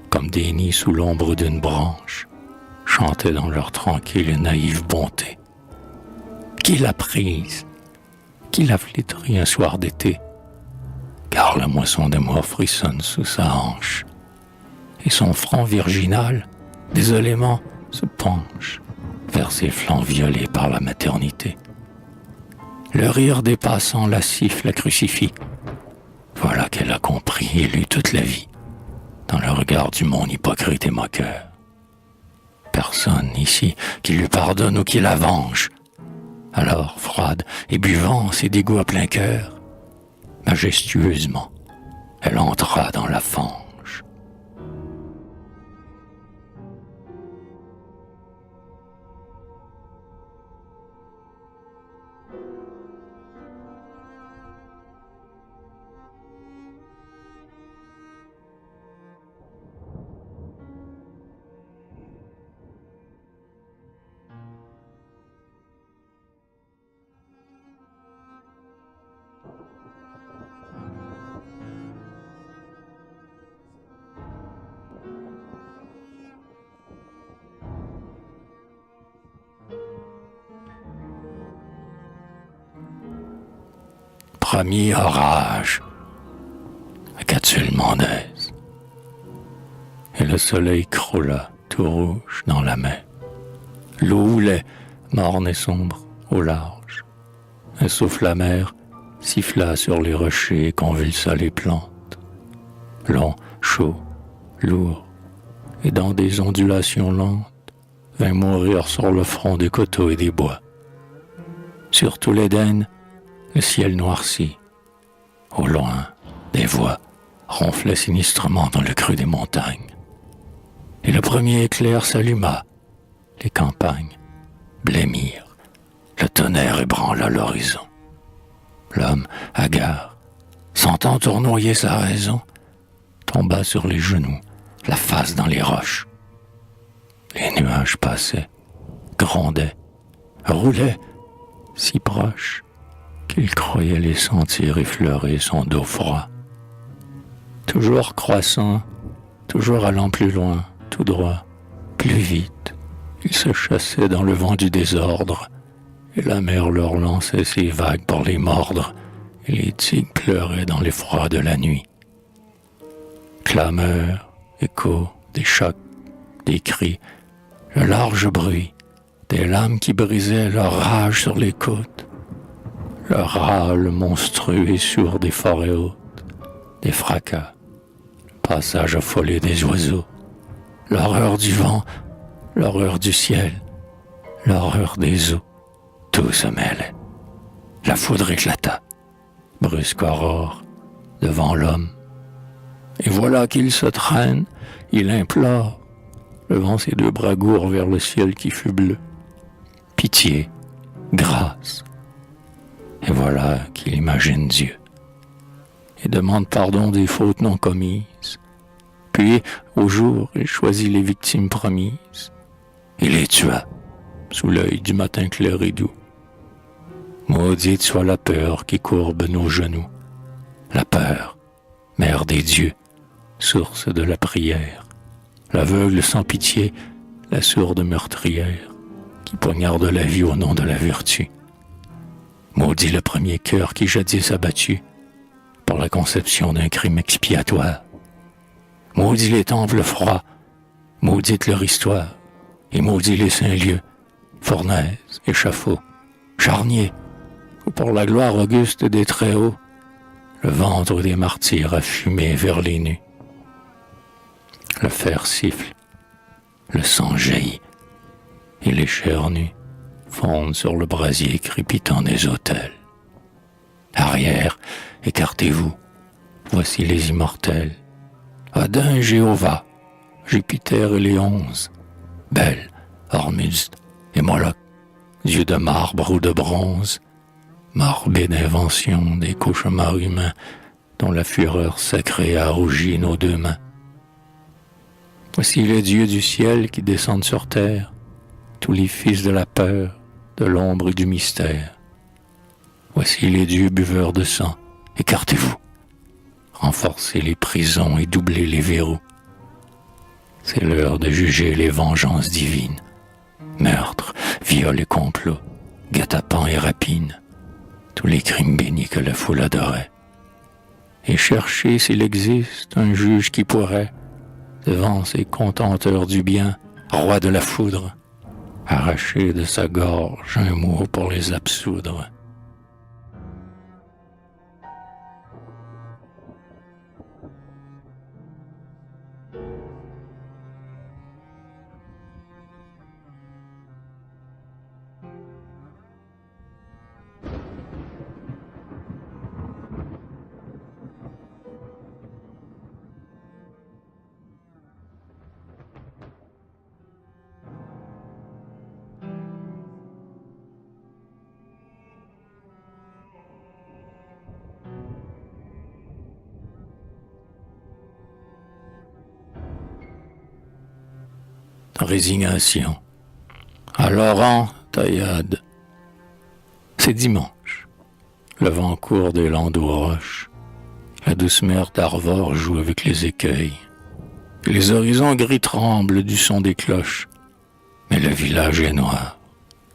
comme des nids sous l'ombre d'une branche, chantaient dans leur tranquille et naïve bonté. Qui l'a prise? Qui l'a flétrie un soir d'été? Car la moisson d'amour frissonne sous sa hanche, et son front virginal, désolément, se penche vers ses flancs violés par la maternité. Le rire des passants lascifs la crucifie. Voilà qu'elle a compris et lu toute la vie, dans le regard du monde hypocrite et moqueur. Personne ici qui lui pardonne ou qui la venge. Alors, froide et buvant ses dégoûts à plein cœur, majestueusement, elle entra dans la fange. Premier orage, à Catsul-Mendès, et le soleil croula tout rouge dans la mer. L'eau houlait, morne et sombre, au large. Un souffle amer siffla sur les rochers et convulsa les plantes. Long, chaud, lourd, et dans des ondulations lentes, vint mourir sur le front des coteaux et des bois. Sur tout l'Éden, le ciel noirci. Au loin, des voix ronflaient sinistrement dans le creux des montagnes. Et le premier éclair s'alluma. Les campagnes blêmirent. Le tonnerre ébranla l'horizon. L'homme, hagard, sentant tournoyer sa raison, tomba sur les genoux, la face dans les roches. Les nuages passaient, grondaient, roulaient, si proches qu'il croyait les sentir effleurer son dos froid. Toujours croissant, toujours allant plus loin, tout droit, plus vite, ils se chassaient dans le vent du désordre, et la mer leur lançait ses vagues pour les mordre, et les tigres pleuraient dans l'effroi de la nuit. Clameurs, échos, des chocs, des cris, le large bruit, des lames qui brisaient leur rage sur les côtes, le râle monstrueux et sourd des forêts hautes, des fracas, le passage affolé des oiseaux, l'horreur du vent, l'horreur du ciel, l'horreur des eaux, tout se mêlait. La foudre éclata, brusque aurore, devant l'homme, Et voilà qu'il se traîne, il implore, levant ses deux bras gourds vers le ciel qui fut bleu. Pitié, grâce. Et voilà qu'il imagine Dieu et demande pardon des fautes non commises. Puis, au jour, il choisit les victimes promises et les tua sous l'œil du matin clair et doux. Maudite soit la peur qui courbe nos genoux, la peur, mère des dieux, source de la prière, l'aveugle sans pitié, la sourde meurtrière, qui poignarde la vie au nom de la vertu. Maudit le premier cœur qui jadis a battu pour la conception d'un crime expiatoire. Maudit les temples froids, maudite leur histoire, et maudit les saints lieux, fournaises, échafauds, charniers, où pour la gloire auguste des Très-Hauts, le ventre des martyrs a fumé vers les nus. Le fer siffle, le sang jaillit, et les chairs nues fondent sur le brasier crépitant des autels. Arrière, écartez-vous, voici les immortels. Adin et Jéhovah, Jupiter et les 11, Bel, Hormuzd et Moloch, dieux de marbre ou de bronze, morbide invention des cauchemars humains dont la fureur sacrée a rougi nos deux mains. Voici les dieux du ciel qui descendent sur terre, tous les fils de la peur, de l'ombre et du mystère. Voici les dieux buveurs de sang, écartez-vous, renforcez les prisons et doublez les verrous. C'est l'heure de juger les vengeances divines, meurtres, viols et complots, guet-apens et rapines, tous les crimes bénis que la foule adorait. Et chercher s'il existe un juge qui pourrait, devant ces contenteurs du bien, roi de la foudre, arracher de sa gorge un mot pour les absoudre. Résignation. À Laurent Taillade. C'est dimanche. Le vent court des landes aux roches. La douce mer d'Arvor joue avec les écueils. Les horizons gris tremblent du son des cloches. Mais le village est noir,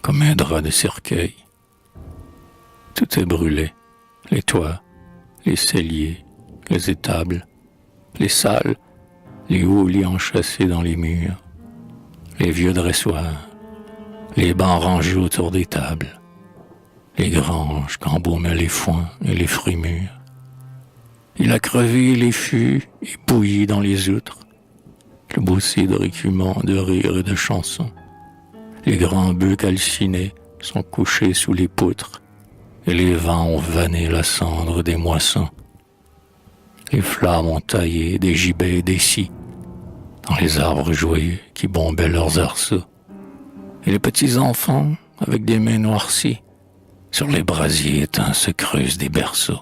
comme un drap de cercueil. Tout est brûlé. Les toits, les celliers, les étables, les salles, les hauts lits enchâssés dans les murs, les vieux dressoirs, les bancs rangés autour des tables, les granges qu'embaumaient les foins et les fruits mûrs. Il a crevé les fûts et bouilli dans les outres, le beau cidre écumant de rires et de chansons. Les grands bœufs calcinés sont couchés sous les poutres, et les vents ont vanné la cendre des moissons. Les flammes ont taillé des gibets et des scies dans les arbres joyeux qui bombaient leurs arceaux. Et les petits enfants, avec des mains noircies, sur les brasiers éteints se creusent des berceaux.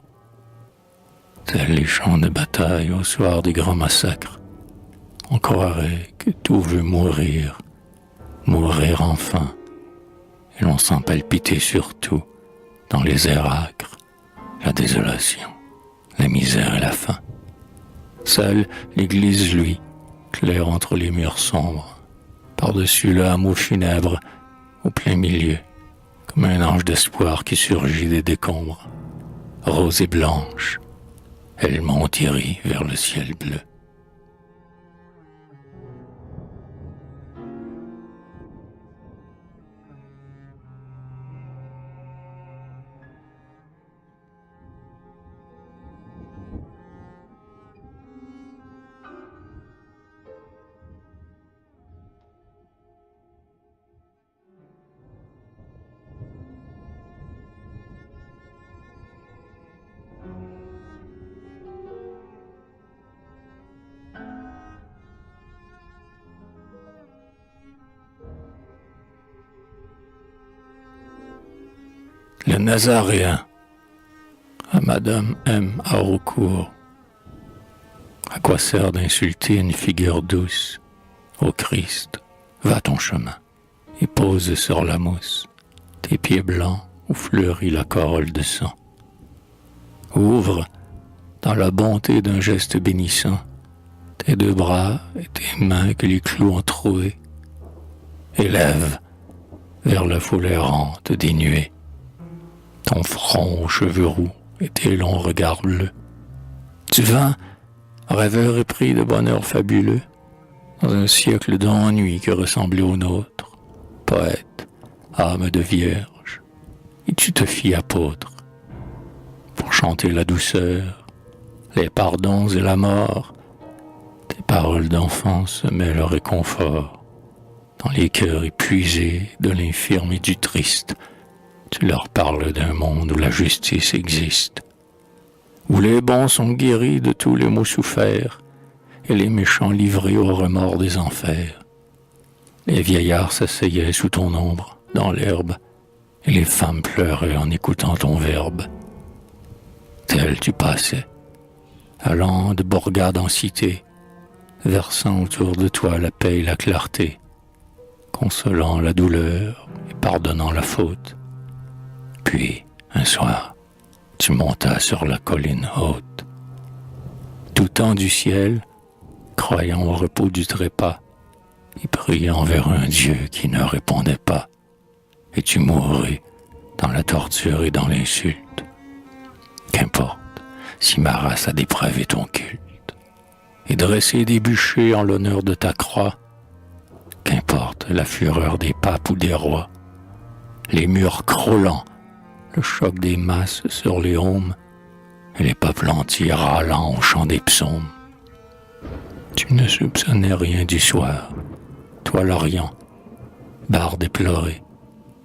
Tels les champs de bataille au soir des grands massacres, on croirait que tout veut mourir, mourir enfin, et l'on sent palpiter surtout, dans les airs âcres, la désolation, la misère et la faim. Seule l'église, lui, claire entre les murs sombres, par-dessus le hameau funèbre, au plein milieu, comme un ange d'espoir qui surgit des décombres. Rose et blanche, elle monte irie vers le ciel bleu. le Nazaréen, à Madame M. Haraucourt. À quoi sert d'insulter une figure douce? Ô Christ, va ton chemin et pose sur la mousse tes pieds blancs où fleurit la corolle de sang. Ouvre, dans la bonté d'un geste bénissant, tes deux bras et tes mains que les clous ont troués. Élève vers la foule errante des nuées ton front aux cheveux roux et tes longs regards bleus. Tu vins, rêveur épris de bonheur fabuleux, dans un siècle d'ennui qui ressemblait au nôtre, poète, âme de vierge, et tu te fis apôtre, pour chanter la douceur, les pardons et la mort. Tes paroles d'enfant semaient le réconfort, dans les cœurs épuisés de l'infirme et du triste. Tu leur parles d'un monde où la justice existe, où les bons sont guéris de tous les maux soufferts, et les méchants livrés au remords des enfers. Les vieillards s'asseyaient sous ton ombre, dans l'herbe, et les femmes pleuraient en écoutant ton verbe. Tel tu passais, allant de bourgade en cité, versant autour de toi la paix et la clarté, consolant la douleur et pardonnant la faute. Puis, un soir, tu montas sur la colline haute. Doutant du ciel, croyant au repos du trépas, et priant vers un Dieu qui ne répondait pas, et tu mourrais dans la torture et dans l'insulte. Qu'importe si ma race a dépravé ton culte, et dressé des bûchers en l'honneur de ta croix. Qu'importe la fureur des papes ou des rois, les murs crôlants, le choc des masses sur les aumes, et les peuples entiers râlant au chant des psaumes. Tu ne soupçonnais rien du soir, toi l'Orient, barde éploré,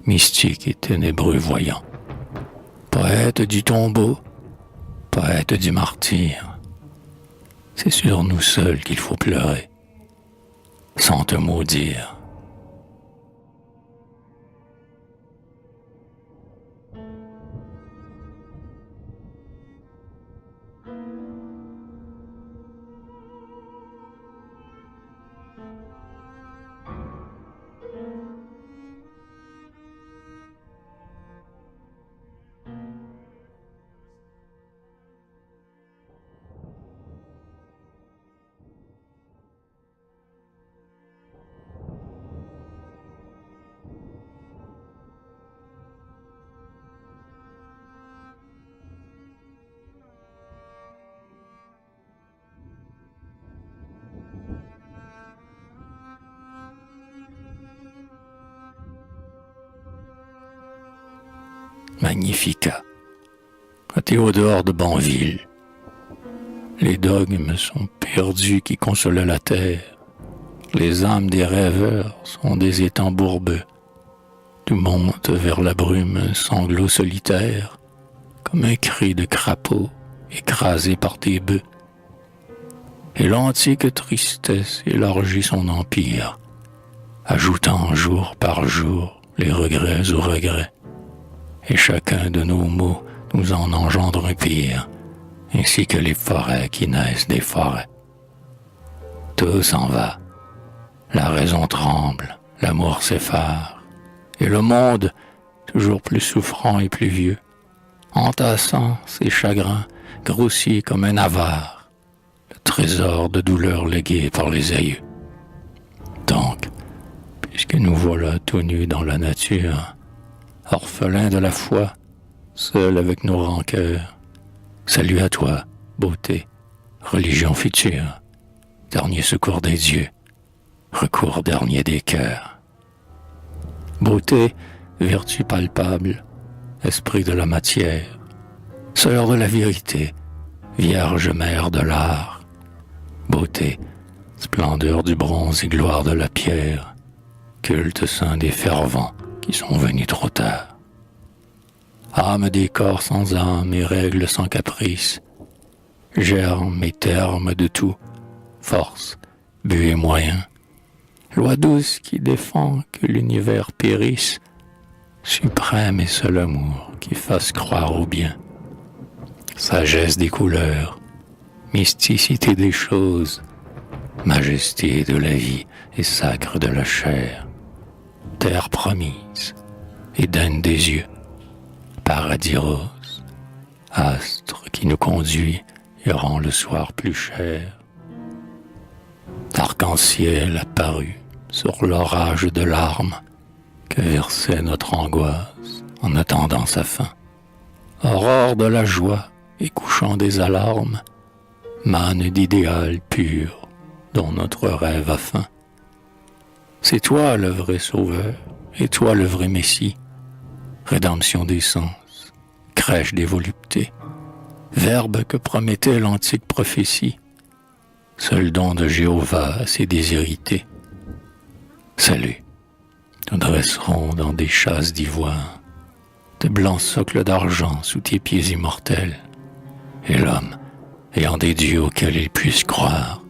mystique et ténébreux voyant. Poète du tombeau, poète du martyr, c'est sur nous seuls qu'il faut pleurer, sans te maudire. Magnificat, à Théodore de Banville. Les dogmes sont perdus qui consolaient la terre. Les âmes des rêveurs sont des étangs bourbeux. Tu montes vers la brume un sanglot solitaire, comme un cri de crapaud écrasé par tes bœufs. Et l'antique tristesse élargit son empire, ajoutant jour par jour les regrets aux regrets. Et chacun de nos maux nous en engendre un pire, ainsi que les forêts qui naissent des forêts. Tout s'en va, la raison tremble, l'amour s'effare, et le monde, toujours plus souffrant et plus vieux, entassant ses chagrins, grossit comme un avare, le trésor de douleurs légué par les aïeux. Donc, puisque nous voilà tout nus dans la nature, orphelins de la foi, seuls avec nos rancœurs, salut à toi, beauté, religion future, dernier secours des dieux, recours dernier des cœurs. Beauté, vertu palpable, esprit de la matière, sœur de la vérité, vierge mère de l'art. Beauté, splendeur du bronze et gloire de la pierre, culte saint des fervents qui sont venus trop tard. Âme des corps sans âme et règles sans caprice, germe et terme de tout, force, but et moyen, loi douce qui défend que l'univers périsse, suprême et seul amour qui fasse croire au bien. Sagesse des couleurs, mysticité des choses, majesté de la vie et sacre de la chair, terre promise, Éden des yeux, paradis rose, astre qui nous conduit et rend le soir plus cher. Arc-en-ciel apparu sur l'orage de larmes que versait notre angoisse en attendant sa fin. Aurore de la joie et couchant des alarmes, manne d'idéal pur dont notre rêve a fin. C'est toi le vrai sauveur et toi le vrai Messie, rédemption des sens, crèche des voluptés, verbe que promettait l'antique prophétie, seul don de Jéhovah à ses déshérités. Salut, nous dresserons dans des chasses d'ivoire, de blancs socles d'argent sous tes pieds immortels, et l'homme, ayant des dieux auxquels il puisse croire,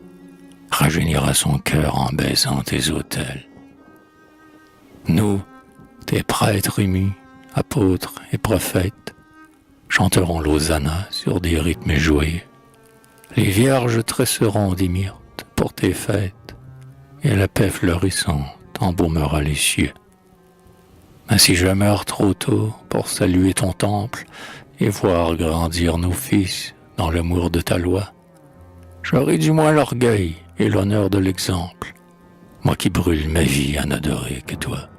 rajeunira son cœur en baisant tes autels. Nous, tes prêtres émus, apôtres et prophètes, chanterons l'hosanna sur des rythmes joyeux. Les vierges tresseront des myrtes pour tes fêtes, et la paix fleurissante embaumera les cieux. Mais si je meurs trop tôt pour saluer ton temple et voir grandir nos fils dans l'amour de ta loi, j'aurai du moins l'orgueil et l'honneur de l'exemple, moi qui brûle ma vie à n'adorer que toi.